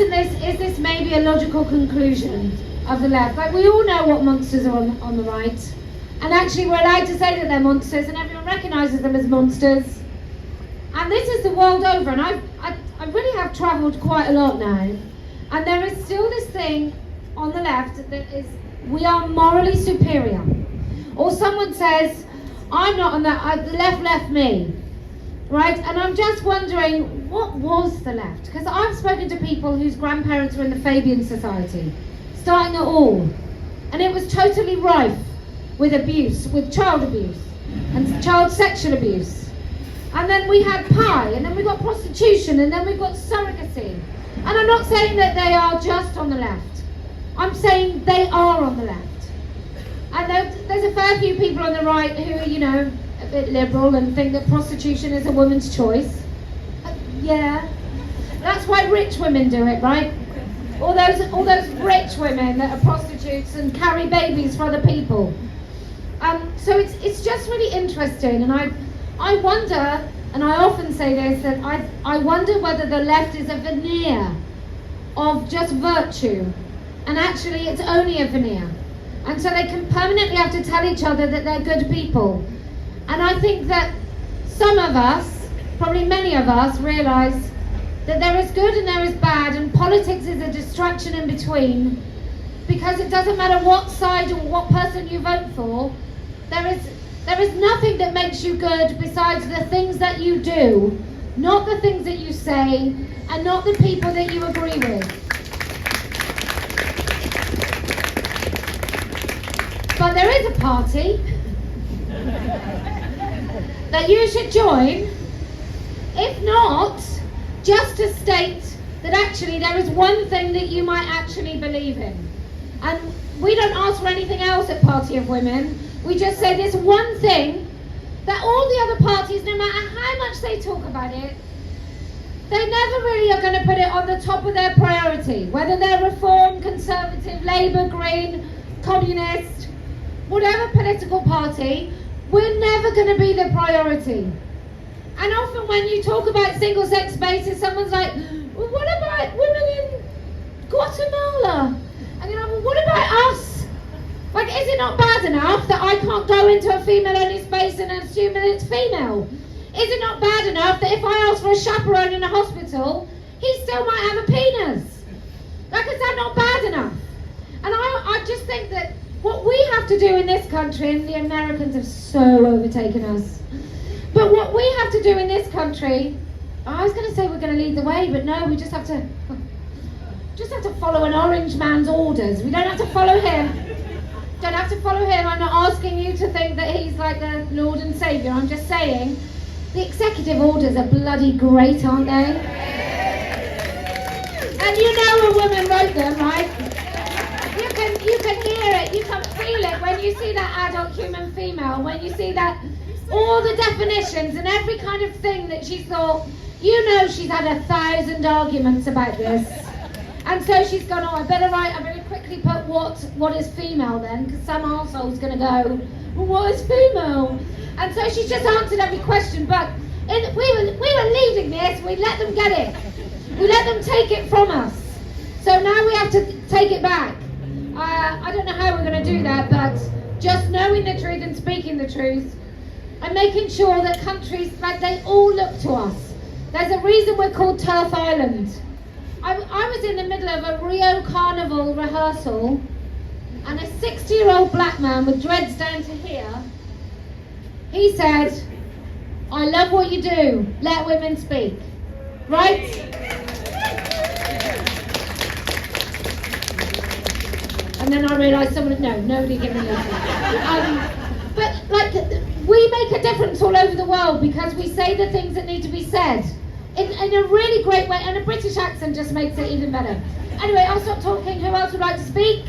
this maybe a logical conclusion of the left? Like, we all know what monsters are on the right. And actually we're allowed to say that they're monsters and everyone recognises them as monsters. And this is the world over, and I really have travelled quite a lot now. And there is still this thing on the left that is, we are morally superior. Or someone says, I'm not on that, the left left me. Right? And I'm just wondering, what was the left? Because I've spoken to people whose grandparents were in the Fabian Society, starting at all. And it was totally rife with abuse, with child abuse, and child sexual abuse. And then we had pie, and then we got prostitution, and then we got surrogacy. And I'm not saying that they are just on the left. I'm saying they are on the left. And there's a fair few people on the right who are, you know, a bit liberal and think that prostitution is a woman's choice. Yeah. That's why rich women do it, right? All those rich women that are prostitutes and carry babies for other people. So it's just really interesting, and I wonder, and I often say this, that I wonder whether the left is a veneer of just virtue, and actually it's only a veneer. And so they can permanently have to tell each other that they're good people. And I think that some of us, probably many of us, realise that there is good and there is bad, and politics is a distraction in between, because it doesn't matter what side or what person you vote for, there is nothing that makes you good besides the things that you do, not the things that you say, and not the people that you agree with. But there is a party that you should join, if not, just to state that actually there is one thing that you might actually believe in. And we don't ask for anything else at Party of Women. We just say this one thing that all the other parties, no matter how much they talk about it, they never really are going to put it on the top of their priority. Whether they're Reform, Conservative, Labour, Green, Communist, whatever political party, we're never going to be the priority. And often when you talk about single-sex spaces, someone's like, well, what about women in Guatemala? And you're like, well, what about us? Like, is it not bad enough that I can't go into a female-only space and assume that it's female? Is it not bad enough that if I ask for a chaperone in a hospital, he still might have a penis? Like, is that not bad enough? And I just think that what we have to do in this country, and the Americans have so overtaken us, but what we have to do in this country, I was going to say we're going to lead the way, but no, we just have to follow an orange man's orders. We don't have to follow him. Don't have to follow him. I'm not asking you to think that he's like the Lord and Saviour. I'm just saying the executive orders are bloody great, aren't they? And you know a woman wrote them, right? You can hear it, you can feel it when you see that adult human female, when you see that all the definitions and every kind of thing that she thought, you know, she's had 1,000 arguments about this. And so she's gone, oh, I better quickly put what is female then, because some arsehole's going to go, well, what is female? And so she's just answered every question, but we were leading this, we let them get it. We let them take it from us. So now we have to take it back. I don't know how we're going to do that, but just knowing the truth and speaking the truth, and making sure that countries, like, they all look to us. There's a reason we're called Turf Island. I was in the middle of a Rio Carnival rehearsal, and a 60-year-old black man with dreads down to here, he said, I love what you do, let women speak. Right? And then I realised nobody gave me a but like, we make a difference all over the world because we say the things that need to be said in a really great way, and a British accent just makes it even better. Anyway, I'll stop talking. Who else would like to speak?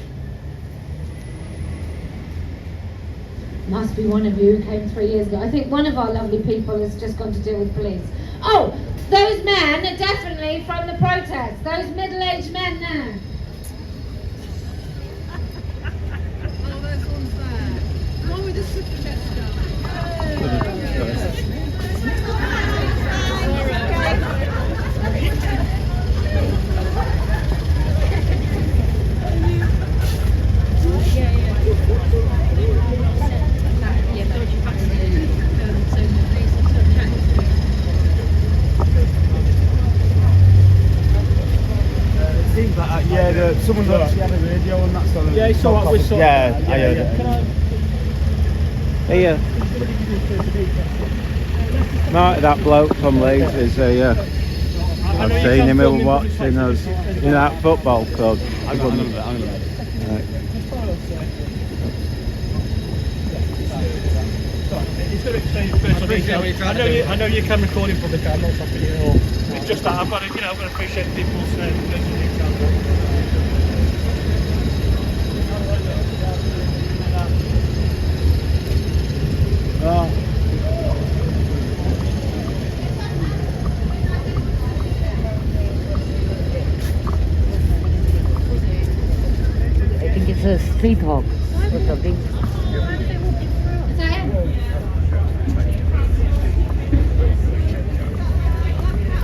Must be one of you who came 3 years ago. I think one of our lovely people has just gone to deal with police. Oh, those men are definitely from the protest. Those middle-aged men there. Yeah, someone that she had a radio and that's on. Yeah, so what we saw. Yeah, I heard it. Here. Mark, that bloke from Leeds is a. I've seen him watching us in that football club. I'm gonna Right. I know you can record in public. I'm not stopping you at all. It's just that I've got to, I've got to appreciate people's personal details. I think it's a street hawk or something.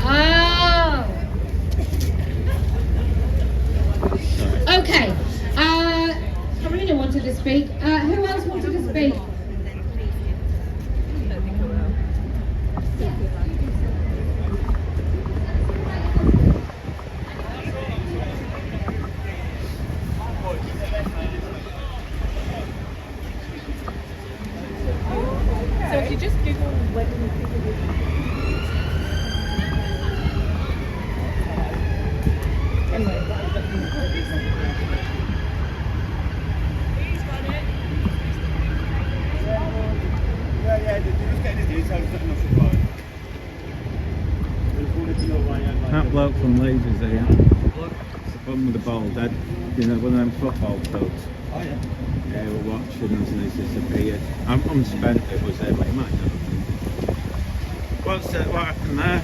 Oh. Okay. Karina wanted to speak. Who else wanted to speak? So if you just Google when That bloke from Leeds is here. The one with the bald head, one of them football clubs. Oh yeah. Yeah, we're watching us and he's disappeared. I'm unspent, it was there, but he might not. What happened there?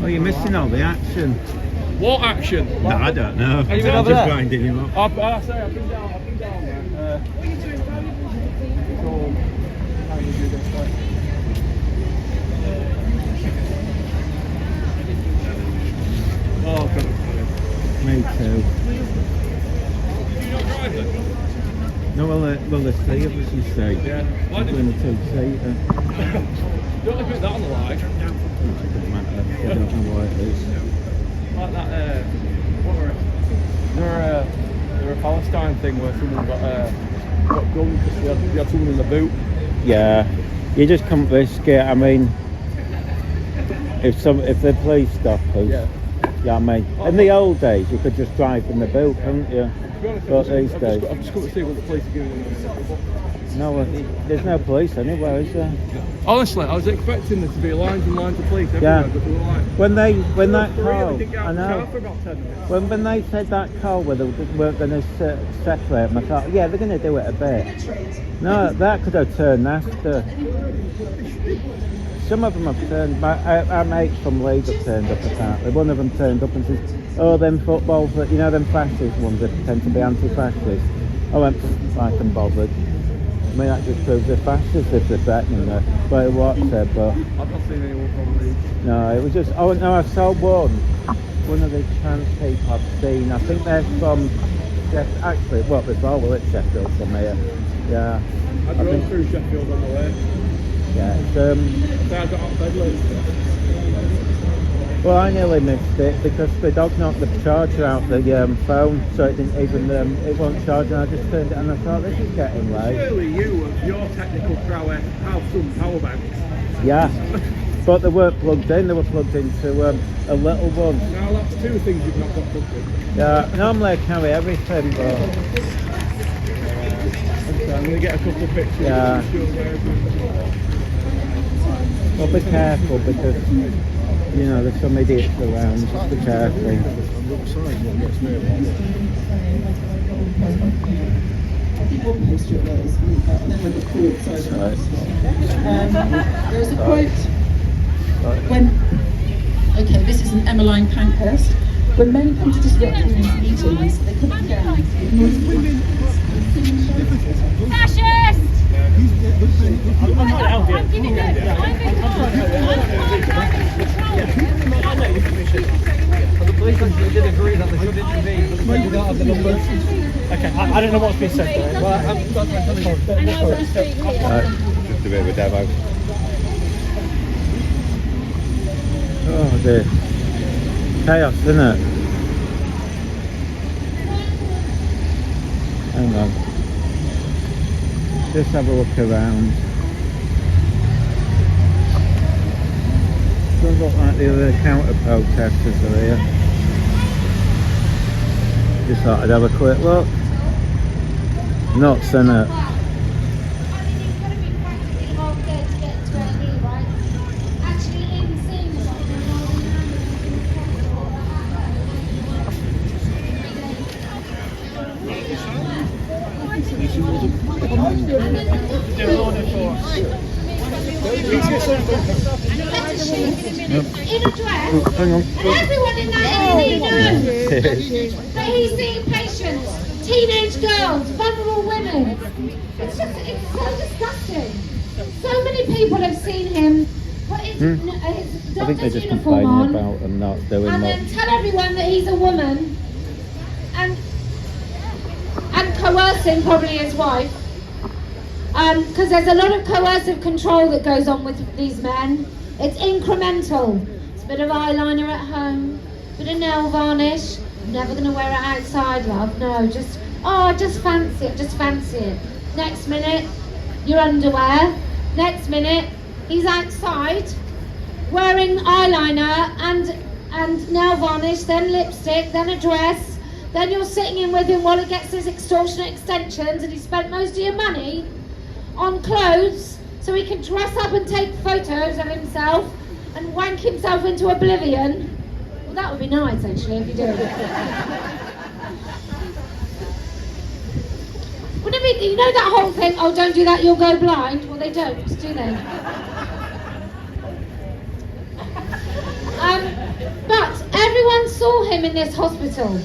Oh, you're missing all the action. What action? No, I don't know. Have you been I'm over just there? winding him up. I've been down there. What are you doing? How are you doing this way? Oh, God. Me too. Do you not drive then? No, well, there's three of us, you say. Yeah. Why We're did in a two-seater. you don't put that on the live? It doesn't matter. I don't know what it is. Like that, what were it? There a Palestine thing where someone got guns because they had someone in the boot. Yeah, you just can't risk it. I mean, if the police stop us, yeah, I mean, in the old days you could just drive in the boot, couldn't you? To be honest, But these I've days, just come to see what the police are giving them. no, there's no police anywhere, is there? Honestly, I was expecting there to be lines and lines of police everywhere, Yeah. but they were like, When that three, car, they didn't get out I of the know. car for about 10 minutes. When they said that car where they weren't going to separate them, I thought, yeah, they're going to do it a bit. No, that could have turned after. Some of them have turned. Our mates from Leeds have turned up apparently. One of them turned up and says, "Oh, them footballs, them fascist ones that tend to be anti-fascist." I went, right, I'm bothered. I mean, that just proves they're fascists if they're threatening her. But what said, but I've not seen anyone from Leeds. no, it was just. Oh no, I saw one of the trans people I've seen. I think they're from. Actually, well, before it's Sheffield from here. Yeah. I drove through Sheffield on the way. Yeah, it's, I got out of bed late. well, I nearly missed it because the dog knocked the charger out the phone, so it didn't even it wasn't charging. I just turned it and I thought this is getting late. Surely you and your technical prowess have some power banks. Yeah, but they weren't plugged in. They were plugged into a little one. Now that's two things you've not got plugged in. Yeah, normally I carry everything, but So I'm going to get a couple of pictures. Yeah. Well, be careful because there's some idiots around. Just be careful. There's a quote. Okay, this is an Emmeline Pankhurst. When men come to disrupt women's meetings, they put them down. Fascist! I'm trying to help you. I'm giving it. The police actually did agree that they should intervene, but they did not have the numbers. Okay, I don't know what's been said there. Well, I've got Just a bit of a demo. Oh dear. Chaos, isn't it? Hang on. Just have a look around. Doesn't look like the other counter protesters are here. Just thought I'd have a quick look. Nuts, innit? In a dress, Hang on. everyone in that area knows that he's seeing patients, teenage girls, vulnerable women. It's so disgusting. So many people have seen him put his, his I think they're doctor's just uniform complaining on about him not doing and much. then tell everyone that he's a woman and coercing probably his wife. Because there's a lot of coercive control that goes on with these men. It's incremental. It's a bit of eyeliner at home, bit of nail varnish. I'm never going to wear it outside, love. No, just fancy it, just fancy it. Next minute, your underwear. Next minute, he's outside wearing eyeliner and nail varnish, then lipstick, then a dress. Then you're sitting in with him while he gets his extortionate extensions and he spent most of your money on clothes so he can dress up and take photos of himself and wank himself into oblivion. Well, that would be nice actually if you did. Wouldn't it be, you know that whole thing, oh don't do that, you'll go blind? Well they don't, do they? But everyone saw him in this hospital.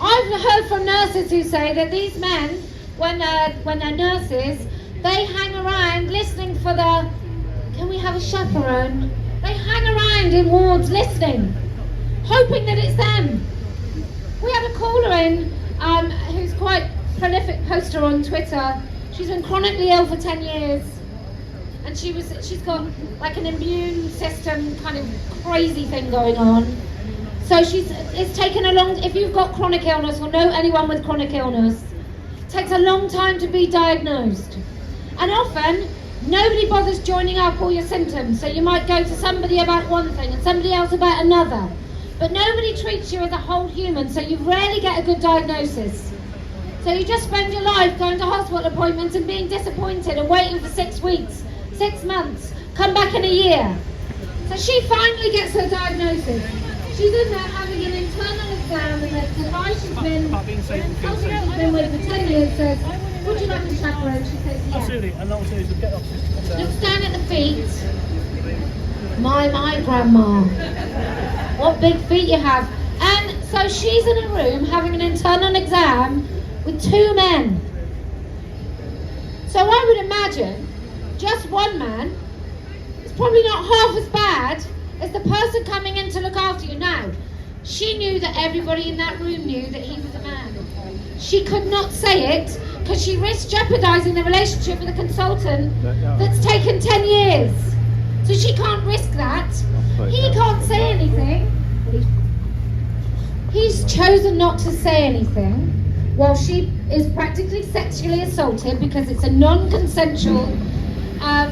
I've heard from nurses who say that these men, when they're nurses, they hang around listening for the, can we have a chaperone? They hang around in wards listening, hoping that it's them. We had a caller in who's quite prolific poster on Twitter. She's been chronically ill for 10 years. And she's got like an immune system kind of crazy thing going on. So it's taken a long, if you've got chronic illness or know anyone with chronic illness, it takes a long time to be diagnosed. And often, nobody bothers joining up all your symptoms. So you might go to somebody about one thing and somebody else about another. But nobody treats you as a whole human, so you rarely get a good diagnosis. So you just spend your life going to hospital appointments and being disappointed and waiting for 6 weeks, 6 months, come back in a year. So she finally gets her diagnosis. She's in there having an internal exam and the guy she's been with for 10 years says, would you like a chaperone? She says, yes. Absolutely, and that was it. Get off. Looks down at the feet. My grandma. What big feet you have. And so she's in a room having an internal exam with 2 men. So I would imagine just one man is probably not half as bad as the person coming in to look after you. Now, she knew that everybody in that room knew that he was a man. She could not say it because she risked jeopardising the relationship with a consultant that's taken 10 years. So she can't risk that. He can't say anything. He's chosen not to say anything while she is practically sexually assaulted because it's a non-consensual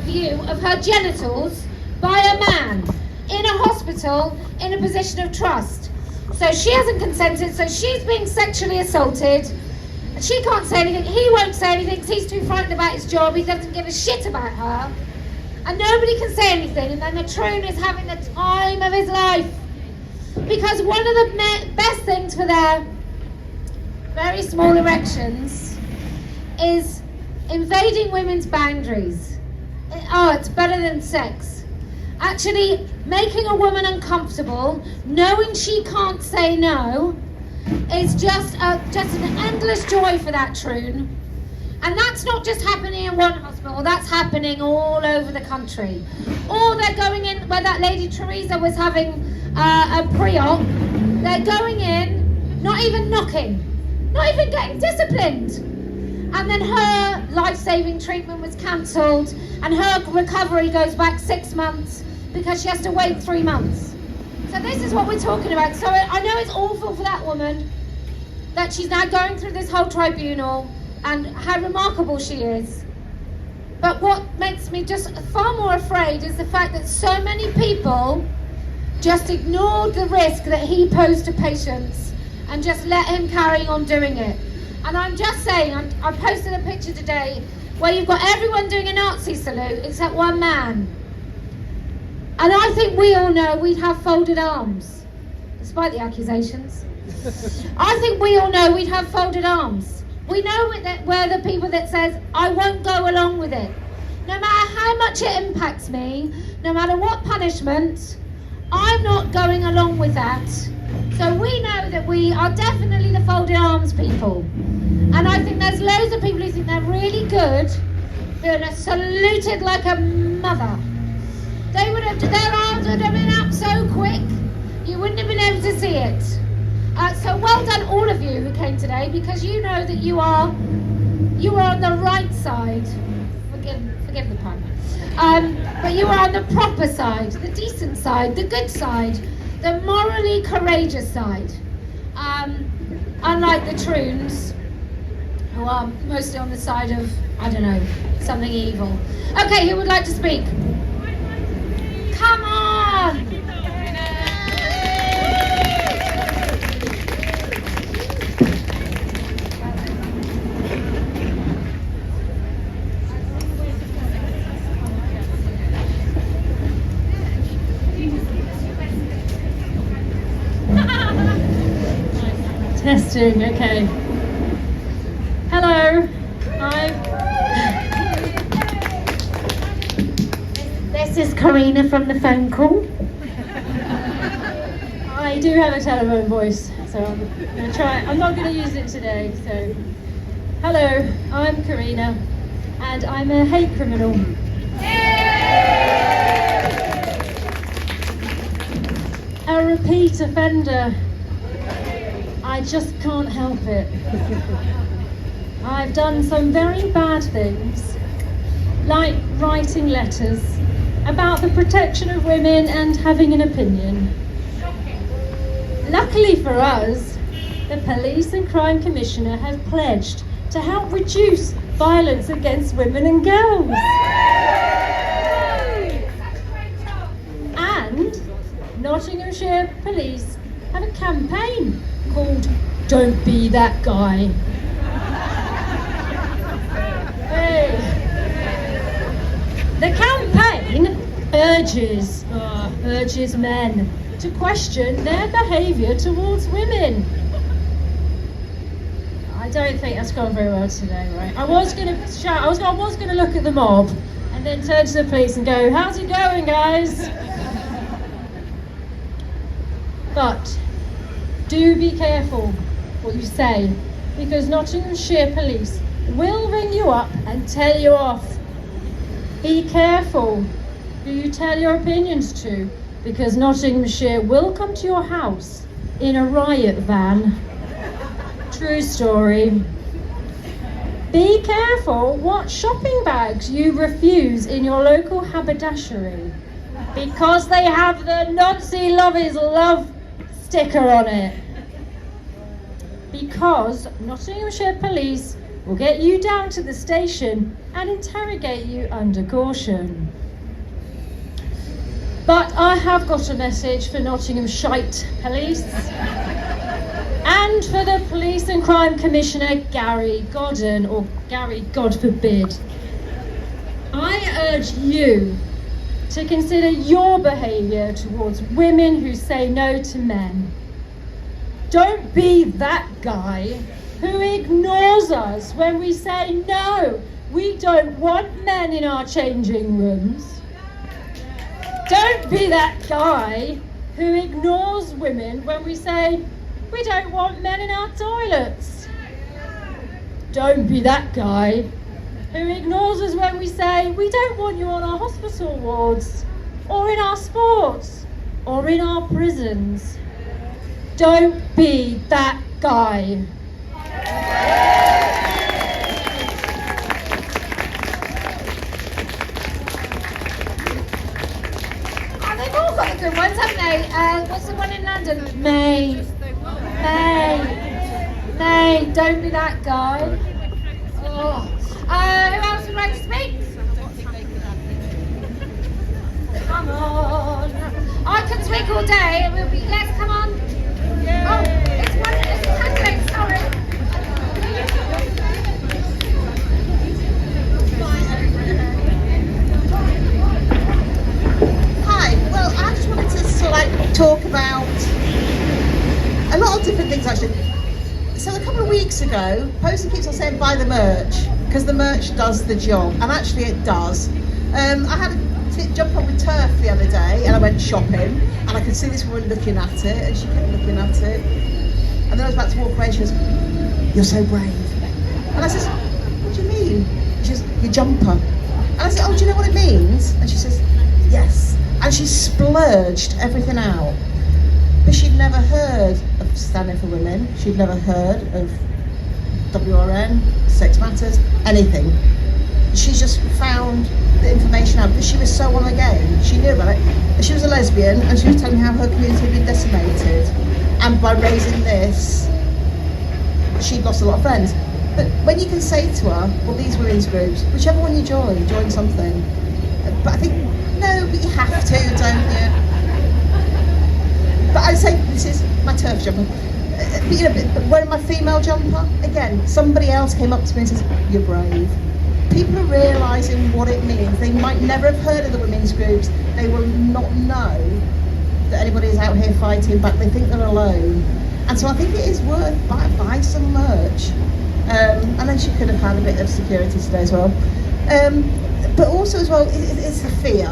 view of her genitals by a man in a hospital in a position of trust. So she hasn't consented, so she's being sexually assaulted. She can't say anything, he won't say anything because he's too frightened about his job, he doesn't give a shit about her. And nobody can say anything, and then the troon is having the time of his life. Because one of the best things for their very small erections is invading women's boundaries. Oh, it's better than sex. Actually, making a woman uncomfortable, knowing she can't say no, is just an endless joy for that troon. And that's not just happening in one hospital, that's happening all over the country. Or they're going in, where that lady Teresa was having a pre-op, they're going in, not even knocking not even getting disciplined. And then her life-saving treatment was cancelled, and her recovery goes back 6 months because she has to wait 3 months. So this is what we're talking about. So I know it's awful for that woman that she's now going through this whole tribunal and how remarkable she is. But what makes me just far more afraid is the fact that so many people just ignored the risk that he posed to patients and just let him carry on doing it. And I'm just saying, I posted a picture today where you've got everyone doing a Nazi salute except one man. And I think we all know we'd have folded arms, despite the accusations. I think we all know we'd have folded arms. We know that we're the people that says, I won't go along with it. No matter how much it impacts me, no matter what punishment, I'm not going along with that. So we know that we are definitely the folded arms people. And I think there's loads of people who think they're really good, who are saluted like a mother. Their arms would have been up so quick, you wouldn't have been able to see it. So well done all of you who came today, because you know that you are on the right side. Forgive the pun. But you are on the proper side, the decent side, the good side, the morally courageous side. Unlike the troons, who are mostly on the side of, I don't know, something evil. Okay, who would like to speak? Come on! Testing, okay. Hello, This is Karina from the phone call. I do have a telephone voice, so I'm going to try. I'm not going to use it today, so. Hello, I'm Karina, and I'm a hate criminal. A repeat offender. I just can't help it. I've done some very bad things, like writing letters about the protection of women and having an opinion. Luckily for us, the Police and Crime Commissioner have pledged to help reduce violence against women and girls. And Nottinghamshire Police have a campaign called Don't Be That Guy. Hey. The campaign urges men to question their behaviour towards women. I don't think that's gone very well today, right? I was going to shout, I was going to look at the mob and then turn to the police and go, how's it going, guys? But do be careful what you say, because Nottinghamshire Police will ring you up and tell you off. Be careful who you tell your opinions to, because Nottinghamshire will come to your house in a riot van. True story. Be careful what shopping bags you refuse in your local haberdashery, because they have the Nazi lovers love sticker on it. Because Nottinghamshire Police will get you down to the station and interrogate you under caution. But I have got a message for Nottinghamshire Police and for the Police and Crime Commissioner Gary Godden, or Gary God forbid. I urge you to consider your behaviour towards women who say no to men. Don't be that guy who ignores us when we say no, we don't want men in our changing rooms. Don't be that guy who ignores women when we say we don't want men in our toilets. Don't be that guy who ignores us when we say we don't want you on our hospital wards, or in our sports, or in our prisons. Don't be that guy. Oh, they've all got the good ones, haven't they? What's the one in London? May. Don't be that guy. Oh. Who else would like to speak? Come on. I can speak all day. We'll be. Yes, come on. Oh, it's a candidate. Sorry. Hi. Well, I just wanted to sort of talk about a lot of different things actually. So a couple of weeks ago, Posie keeps on saying buy the merch because the merch does the job, and actually it does. I had a jump on with turf the other day, and I went shopping, and I could see this woman looking at it, and she kept looking at it. And then I was about to walk away, and she goes, "You're so brave." And I says, "What do you mean?" She says, "Your jumper." And I said, "Oh, do you know what it means?" And she says, "Yes." And she splurged everything out. But she'd never heard of Standing for Women. She'd never heard of WRN, Sex Matters, anything. She just found the information out because she was so on her game. She knew about it. She was a lesbian, and she was telling me how her community had been decimated. And by raising this, she'd lost a lot of friends. But when you can say to her, well, these women's groups, whichever one you join something. But I think, no, but you have to, don't you? But I say, this is my turf jumper. But, you know, but wearing my female jumper, again, somebody else came up to me and says, "You're brave." People are realising what it means. They might never have heard of the women's groups. They will not know that anybody is out here fighting back. They think they're alone. And so I think it is worth buy some merch. And then she could have had a bit of security today as well. But also as well, it's the fear.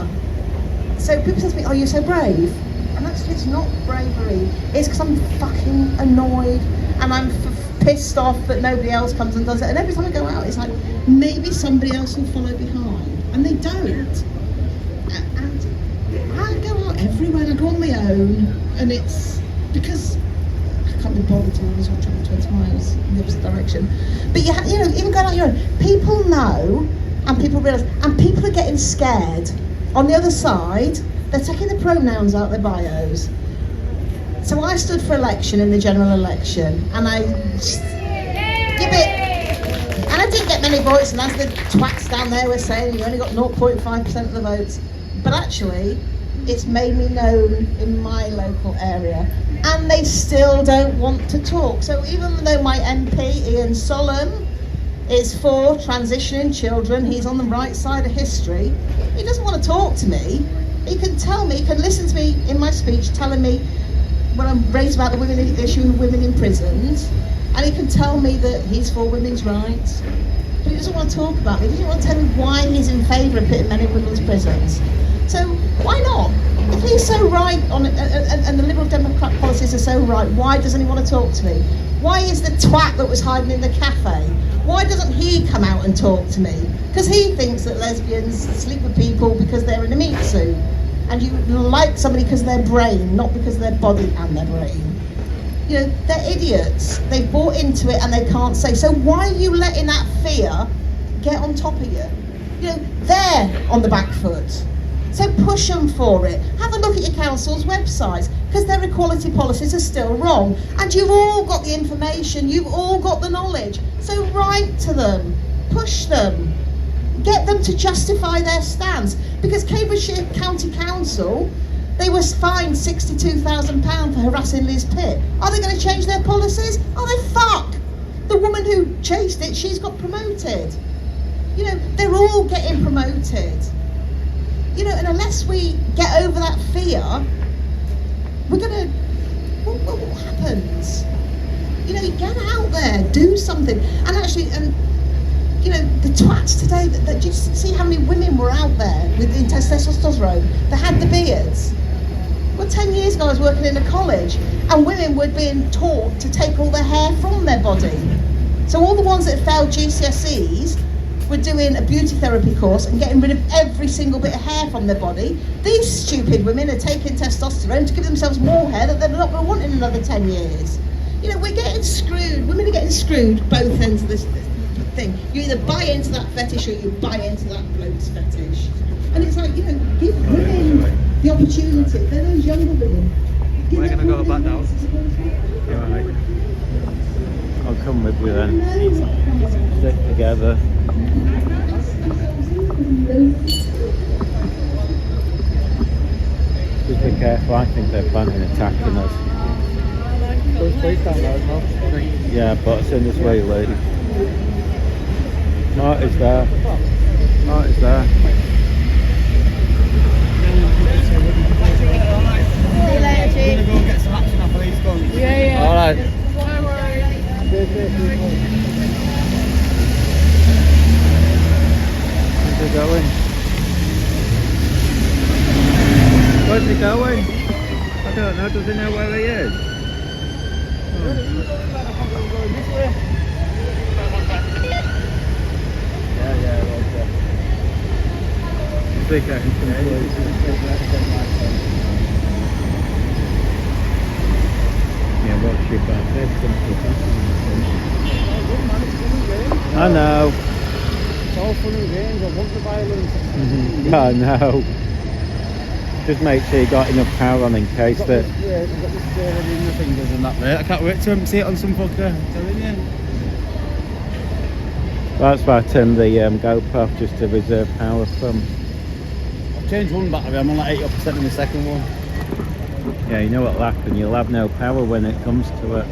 So people say to me, "Oh, you're so brave." And actually it's not bravery, it's because I'm fucking annoyed and I'm pissed off that nobody else comes and does it. And every time I go out, it's like, maybe somebody else will follow behind. And they don't. And I go out everywhere, and I go on my own, and it's because I can't be bothered to always travel 20 miles in the opposite direction. But you know, even going out your own, people know, and people realise, and people are getting scared. On the other side, they're taking the pronouns out their bios. So I stood for election in the general election, and I give it, and I didn't get many votes, and as the twats down there were saying, you only got 0.5% of the votes. But actually, it's made me known in my local area, and they still don't want to talk. So even though my MP, Ian Solomon, is for transitioning children, he's on the right side of history, he doesn't want to talk to me. He can tell me, he can listen to me in my speech telling me when I'm raised about the issue of women in prisons, and he can tell me that he's for women's rights, but he doesn't want to talk about me. He doesn't want to tell me why he's in favour of putting men in women's prisons. So why not? If he's so right on it, and the Liberal Democrat policies are so right, why doesn't he want to talk to me? Why is the twat that was hiding in the cafe, why doesn't he come out and talk to me? Because he thinks that lesbians sleep with people because they're in a meat suit. And you like somebody because of their brain, not because of their body and their brain. You know, they're idiots. They've bought into it and they can't say. So why are you letting that fear get on top of you? You know, they're on the back foot. So push them for it. Have a look at your council's websites, because their equality policies are still wrong. And you've all got the information, you've all got the knowledge. So write to them, push them. Get them to justify their stance, because Cambridgeshire County Council, they were fined £62,000 for harassing Liz Pitt. Are they going to change their policies? Oh, they fuck! The woman who chased it, she's got promoted. You know, they're all getting promoted. You know, and unless we get over that fear, we're going to... What happens? You know, get out there, do something. And actually... you know, the twats today, did you see how many women were out there with intense testosterone? They had the beards. Well, 10 years ago I was working in a college, and women were being taught to take all their hair from their body. So all the ones that failed GCSEs were doing a beauty therapy course and getting rid of every single bit of hair from their body. These stupid women are taking testosterone to give themselves more hair that they're not going to want in another 10 years. You know, we're getting screwed. Women are getting screwed both ends of this thing. You either buy into that fetish or you buy into that bloke's fetish. And it's like, you know, give women the opportunity. They're those younger women. We're going to go back now. Right. I'll come with you then. Stick together. Just be careful, I think they're planning attacking us. Yeah, but as soon as we leave. Marty's there. Marty's there. See you later, Chief. I'm gonna go get some action after these guns. Yeah. Alright. No worries. Where's he going? Where's he going? I don't know, does he know where he is? Yeah, okay. Big getting some yeah, watch your back. There's something happening. I know. It's all fun and games, I want the violence. I know. Just make sure you got enough power on in case that. Yeah, I've got this in the fingers and that, mate. I can't wait to see it on some fucker. I'm telling you. That's why I turned the GoPro off, just to reserve power from. I've changed one battery, I'm on like 80% in the second one. Yeah, you know what'll happen, you'll have no power when it comes to it.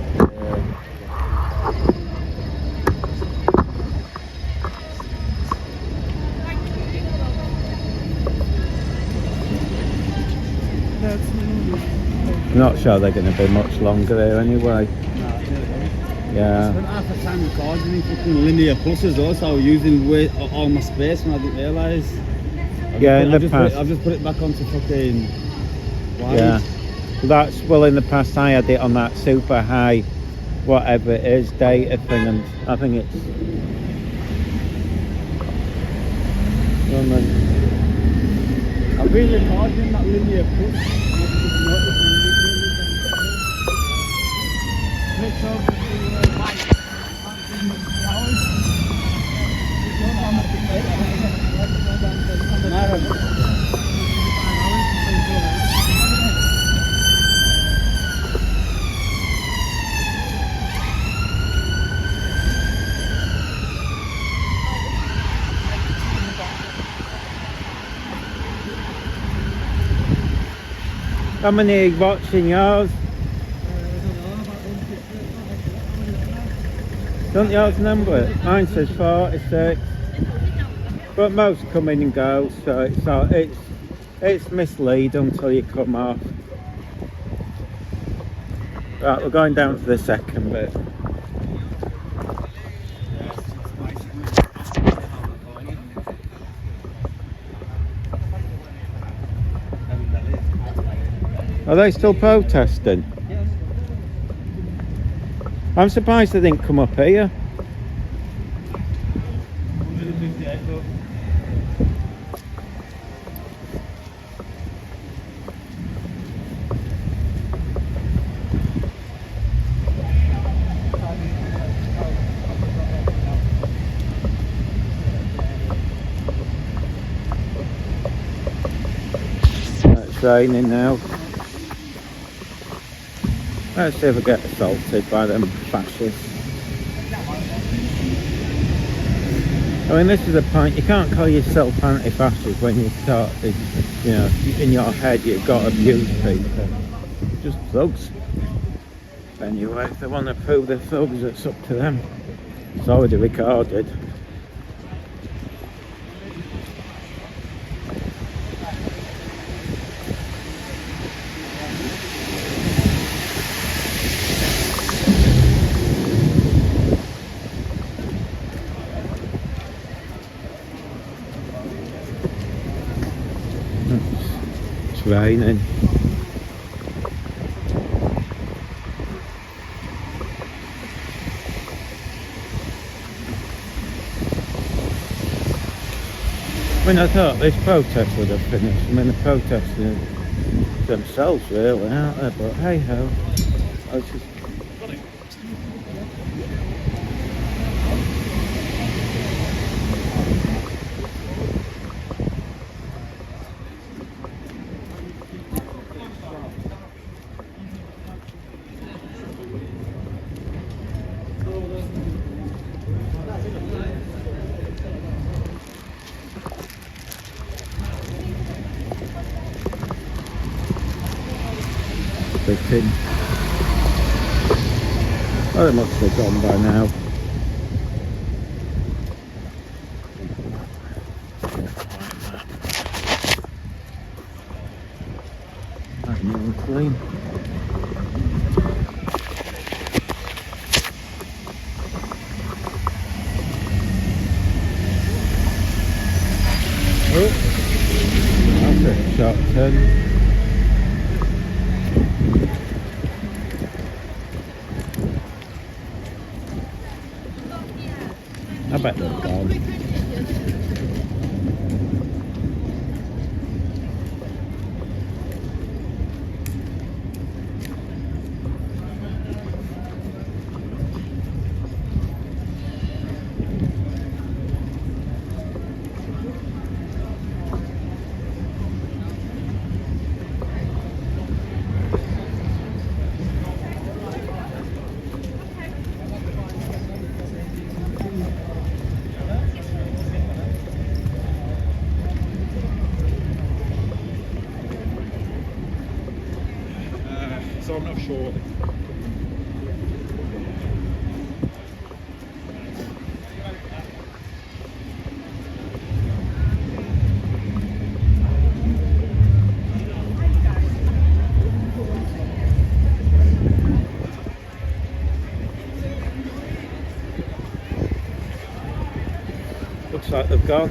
I'm not sure they're going to be much longer there anyway. Yeah. I spent half the time recording in fucking linear pluses though, so I was using all my space and I didn't realise. I've just put it back onto fucking wide. Yeah. That's, well, in the past I had it on that super high, whatever it is, data thing, and I think it's... I've been recording that linear plus. How many are watching yours? Don't yours number it? Mine says 46. But most come in and go, so it's mislead until you come off. Right, we're going down to the second bit. Are they still protesting? Yes. I'm surprised they didn't come up here. 158 though. It's raining now. Let's see if I get assaulted by them fascists. I mean, this is the point, you can't call yourself anti-fascist when you start, you know, in your head you've got to abuse people. Just thugs. Anyway, if they want to prove they're thugs, it's up to them. It's already recorded. It's raining. I mean, I thought this protest would have finished. I mean, the protesting themselves really, aren't they? But hey ho. sitting. Oh, they must have gone by now. Nice and clean. Oh, that's a sharp turn. I bet they're gone. So I'm not sure. Looks like they've gone.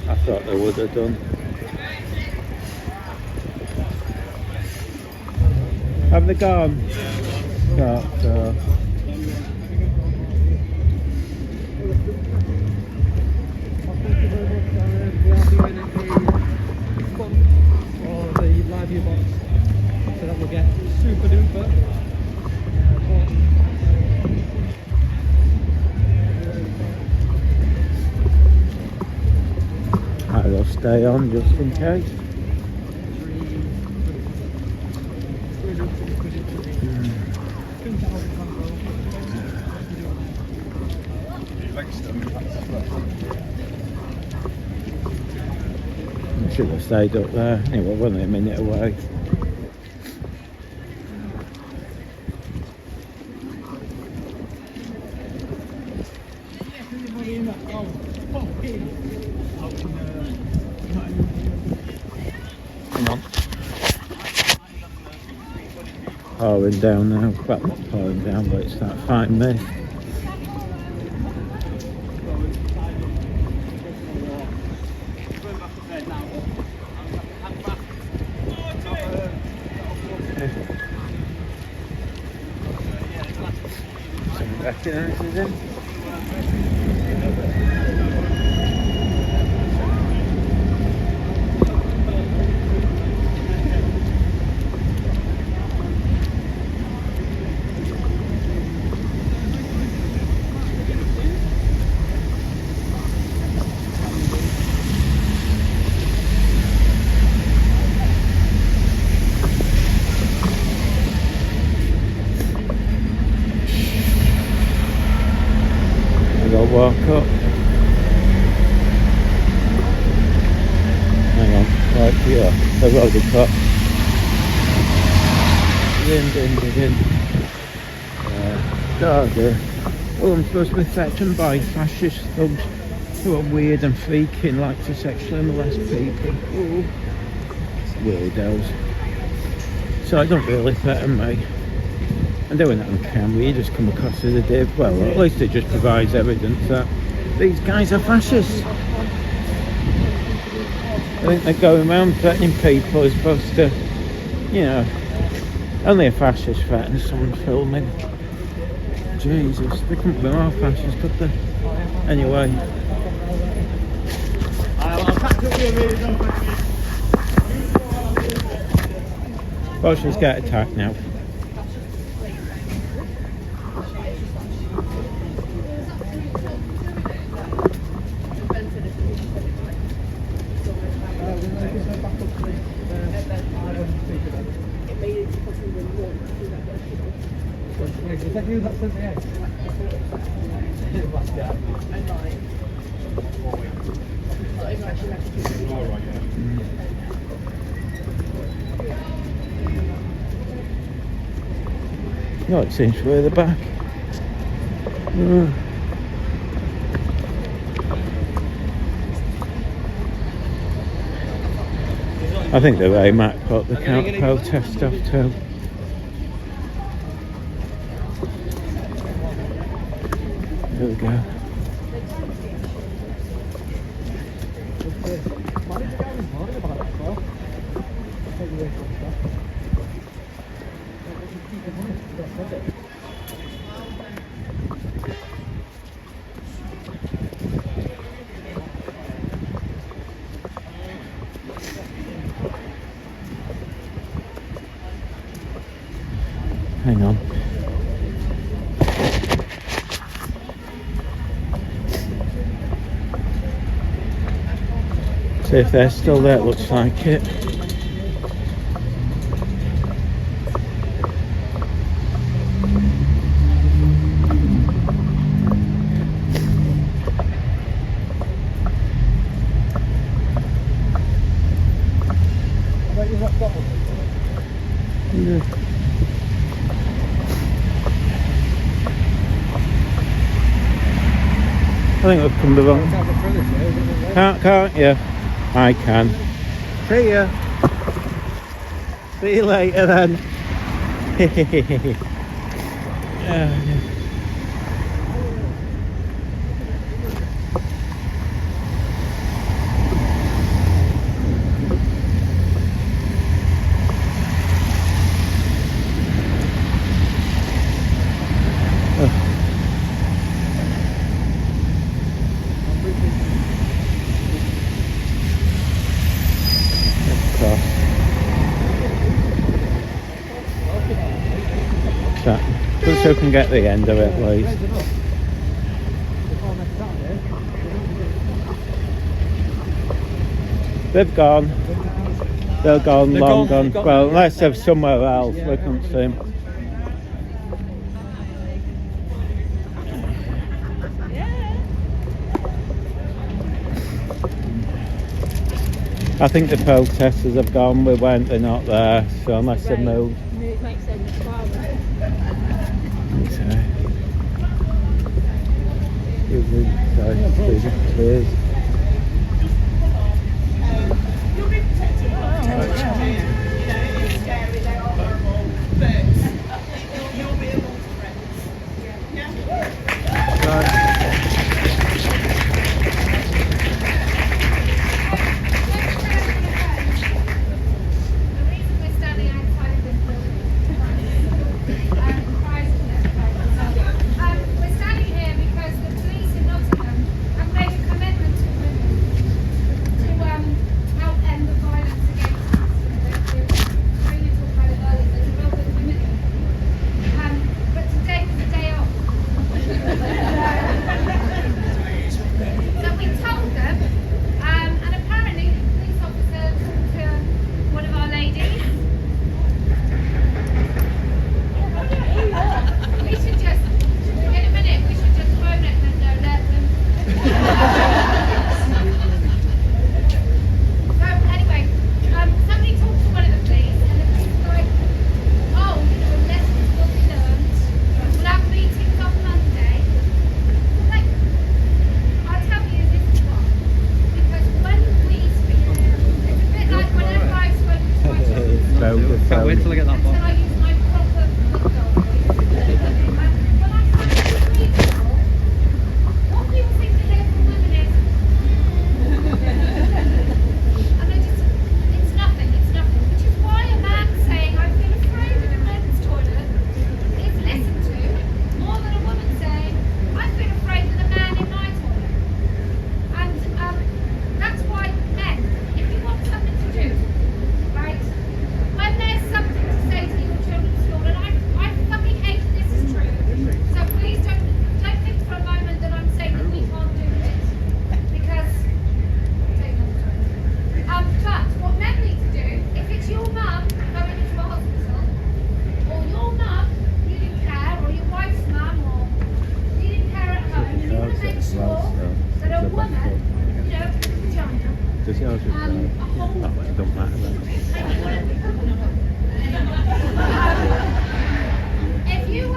I thought they would have done. Have they gone? Or the live view box, so that will get super duper. I will stay on just in case. I should have stayed up there. Anyway, we're only a minute away. Come on. Pouring down now. Well, not pouring down, but it's that fine mist. Some recognises him. Walk up. Hang on, right here. They've already cut. In. Oh, I'm supposed to be threatened by fascist thugs who are weird and freaky and like to sexually molest people. Ooh. Weirdos. So it don't really threaten me. And doing it on camera, you just come across as a div. Well, at least it just provides evidence that these guys are fascists. I think they're going around threatening people as opposed to, you know, only a fascist threatens someone filming. Jesus, they couldn't be more fascists, could they? Anyway. Well, she's get attacked now. Is that you that sent the egg? No, it seems further back. I think the way Matt put the counter protest stuff too. There we go. Hang on. See if they're still there, it looks like it. Yeah. I think we've come the wrong. Can't you? I can. See ya. See you later then. Just so I can get the end of it, please. They've gone. They're gone, long gone. Well, unless they're somewhere else, we can't see them. I think the protesters have gone, we went, they're not there, so unless they've moved. It makes sense. Cheers. We're standing here because the police in Nottingham have made a commitment to help end the violence against us. They talked about it earlier, there's a real good commitment. But today was the day off. So we told them, and apparently the police officer talked to one of our ladies. We should just, in a minute, we should just phone it and let them. So anyway, somebody talked to one of the police and the police were like, oh, lessons will be learned. We'll have meetings on Monday. Like, I'll tell you this is why. Because when we speak, it's a bit like whenever I've spoken to my children. Can't wait till I get that Until box. I use my proper football voice. When I come to meet people, what people think that they're for women is, and they just, it's nothing, which is why a man saying, I feel afraid in a men's toilet, is listened to more than a woman saying, I feel afraid with a man in my toilet. And that's why men, if you want something to do, right, when there's something to say to your children's school, and I fucking hate that this is true, so please don't think for a moment that I'm saying that we can't do this, because but what men need to do, if it's your mum going into a hospital, or your mum needing care, or your wife's mum, or needing care at home, you want to make sure that a woman, you know, vagina, Does yours with a whole that way, it don't matter then. if you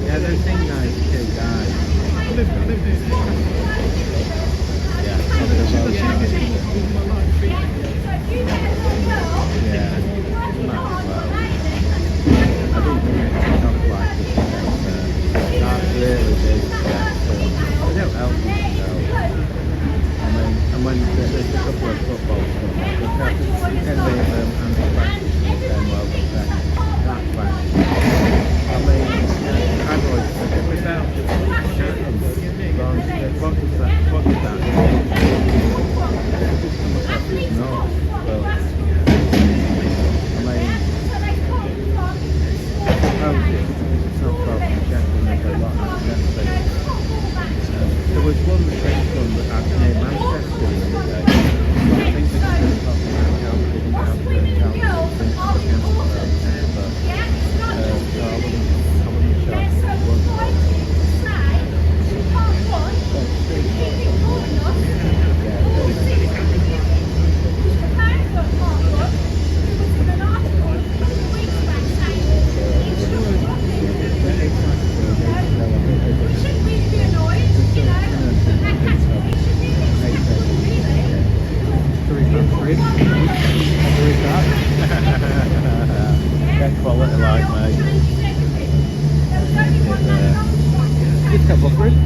Yeah, they seem nice two guys. Yeah, might as well. I don't think it's not like it. That's really big. They don't help themselves. I mean, and when there's a couple of football stuff, you can leave them and they practice and then well, that's fine. I mean, I've always said it without what does that mean? Just come across as not. Well, I mean, it's not about projecting, there's a lot of projecting. There was one thing that had near Manchester the other day. I think they could have got the council, didn't have the council, but so I wasn't sure if it was. Get quality like mate. Just a buffering?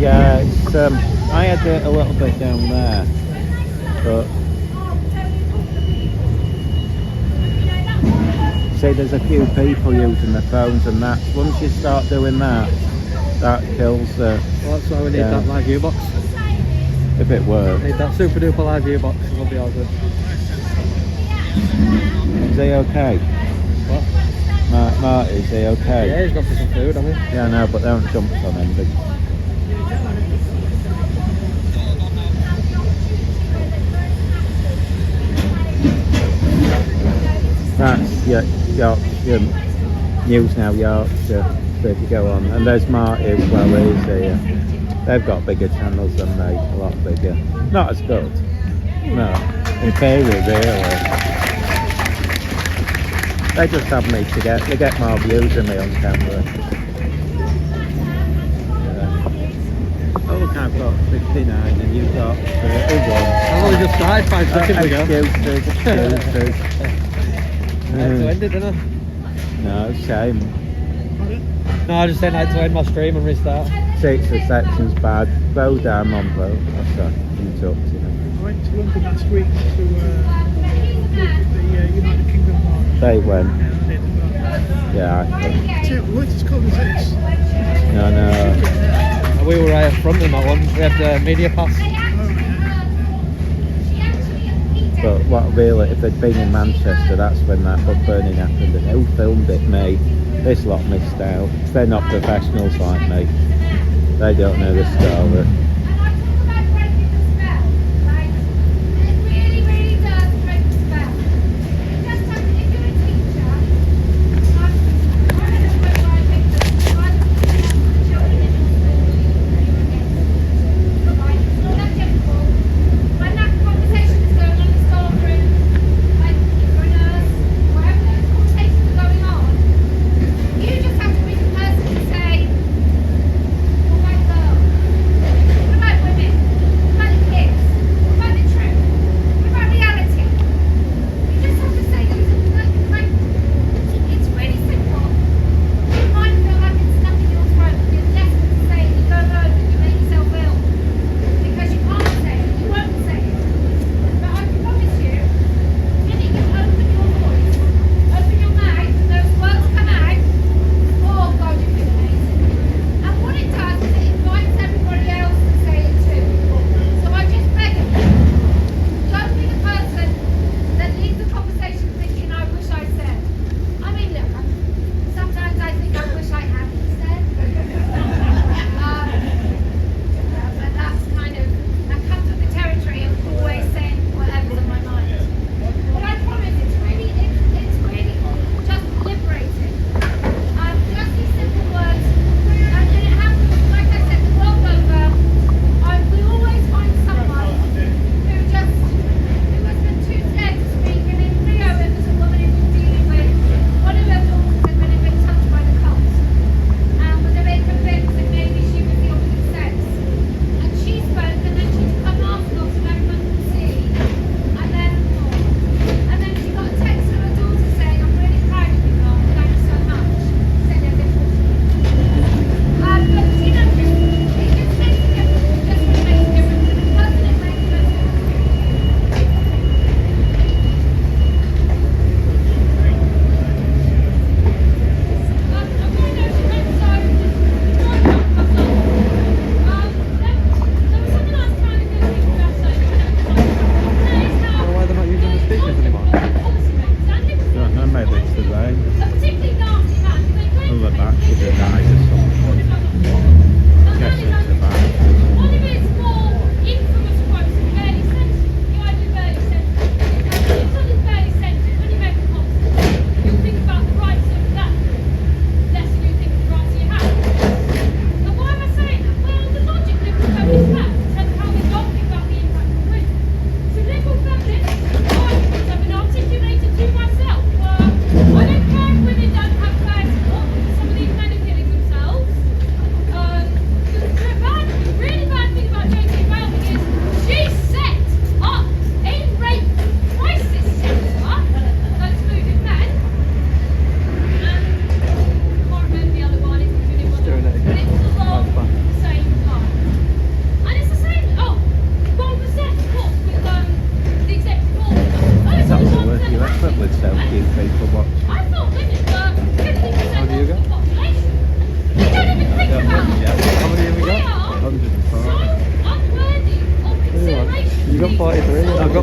Yeah, it's I had it a little bit down there, but see there's a few people using their phones and that. Once you start doing that, that kills the... Well, that's why we need that live view box. If it works. We need that super duper live view box, it'll be all good. Is he okay? What? Marty, is he okay? Yeah, he's got for some food, hasn't he? Yeah, I know, but don't jump on him. That's Yorkshire News Now Yorkshire, so if you go on. And there's Marty as well, he's here. They've got bigger channels than me, a lot bigger. Not as good. No, in theory, really. They just have me to they get more views than me on camera. Yeah. Oh look, I've got 59 and you've got 31. I've only just started 5 seconds ago. Excuses. I had to end it, didn't I? No, shame. No, I just said I had to end my stream and restart. 6 sections bad. Go down on vote. That's right. Interrupt, you know. I went to London last week to the United Kingdom March. They went. Yeah, I think. What is called as this? No. We were right up front in that one. We had the media pass. But what really, if they'd been in Manchester, that's when that bug burning happened. And who filmed it? Me. This lot missed out. They're not professionals like me. They don't know the story.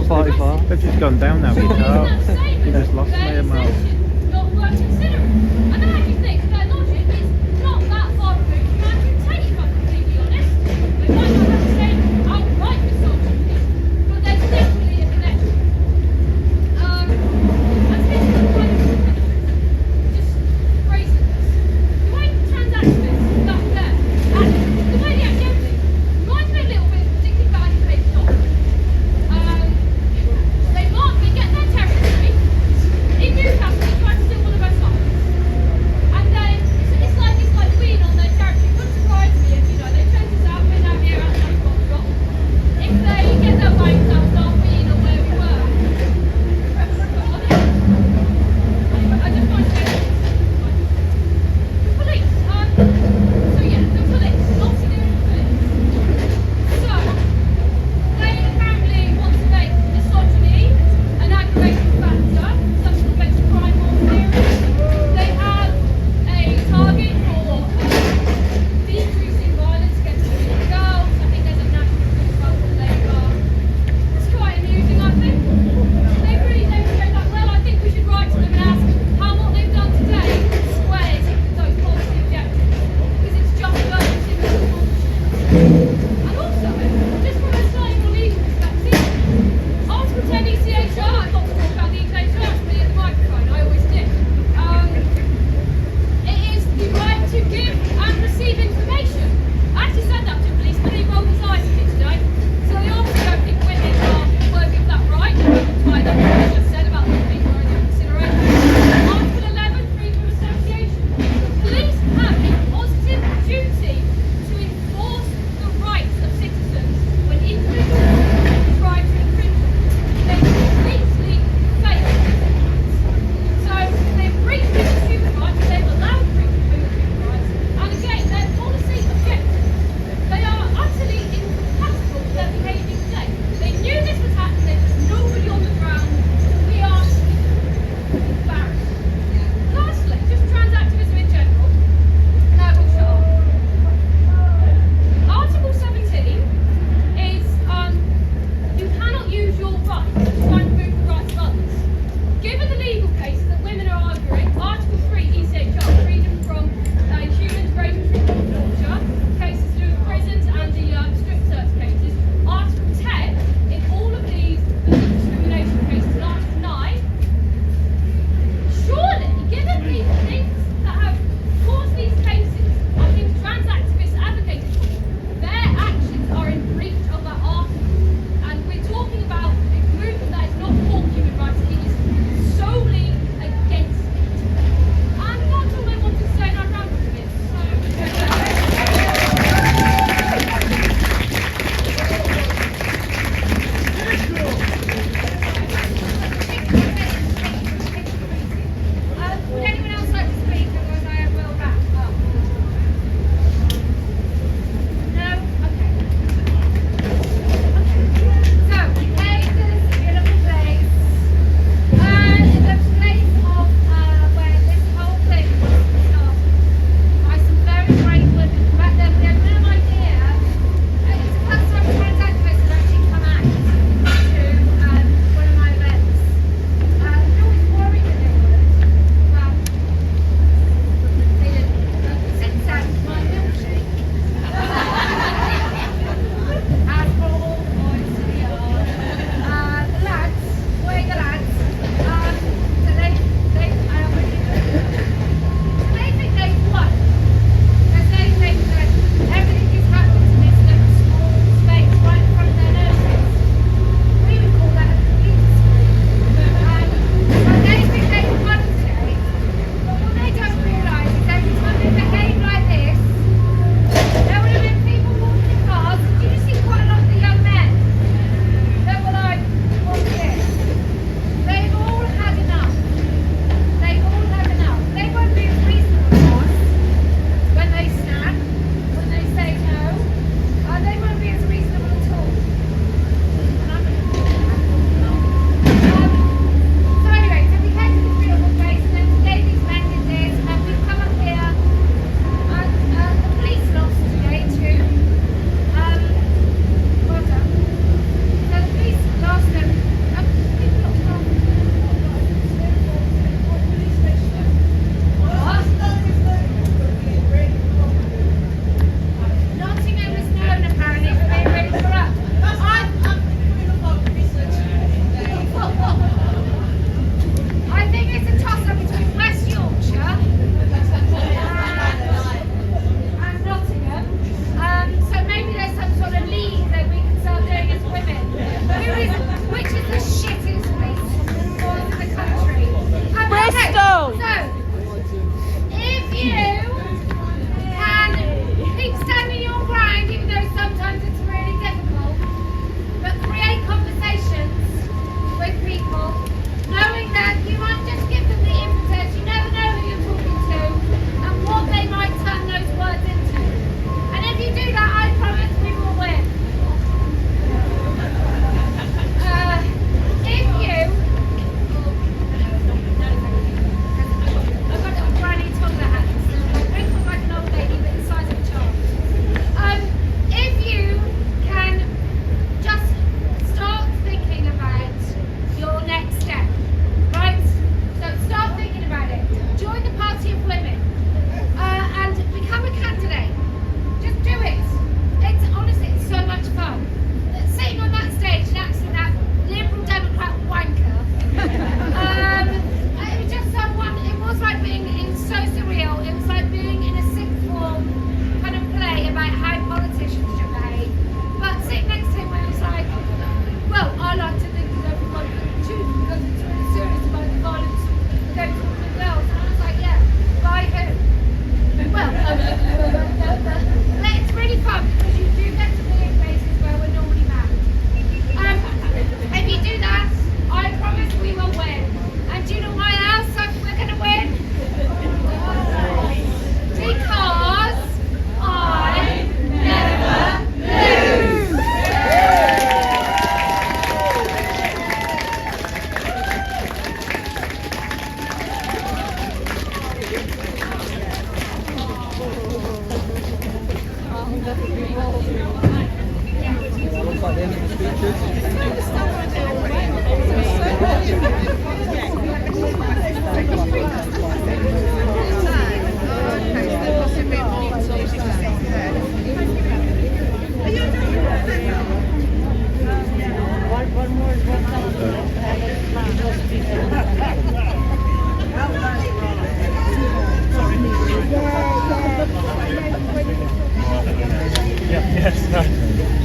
44. They've just gone down now, you talk. You just lost me a mile. Not worth considering. I know how you think, their logic is not that far removed from how you take, if I'm completely honest. They might not have the same outright misogyny, but there's definitely a connection. And this is the kind of just phrasing this. The way trans activists back there, and the way they act generally, reminds me a little bit of particularly badly behaved dogs. They get their territory in Newcastle, they try to steal one of our songs.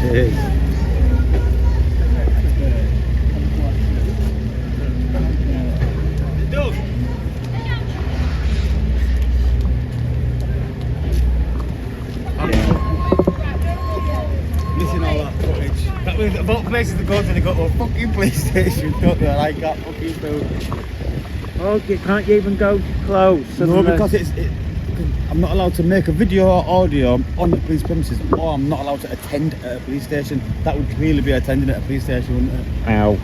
Cheers. Missing all that footage. That was about places to go to, they got a fucking police station, don't they? I like that fucking food. Oh, can't you even go close? No, because I'm not allowed to make a video or audio on the police premises, or I'm not allowed to attend at a police station. That would clearly be attending at a police station, wouldn't it? Ow.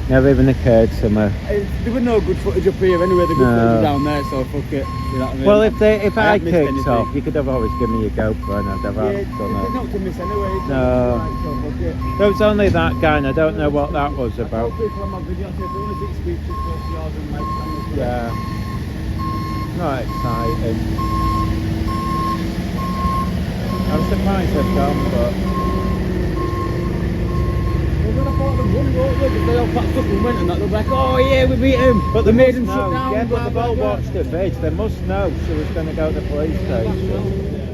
Never even occurred to me. There was no good footage up here anyway, the good footage down there, so fuck it. You know what I mean? Well, if I kicked anything off, you could have always given me your GoPro and I'd have done it's it. not to miss anyway. No. Right, so fuck it. There was only that guy and I don't know what that was about. People on my video, they only 6 weeks just go to yours and like cameras. Yeah. Not exciting. I'm surprised they've gone, but... They all packed up and went and that, they're like, oh yeah, we beat him, but they made him shut down. Yeah, but they've all watched the vid, they must know she was going to go to the police station.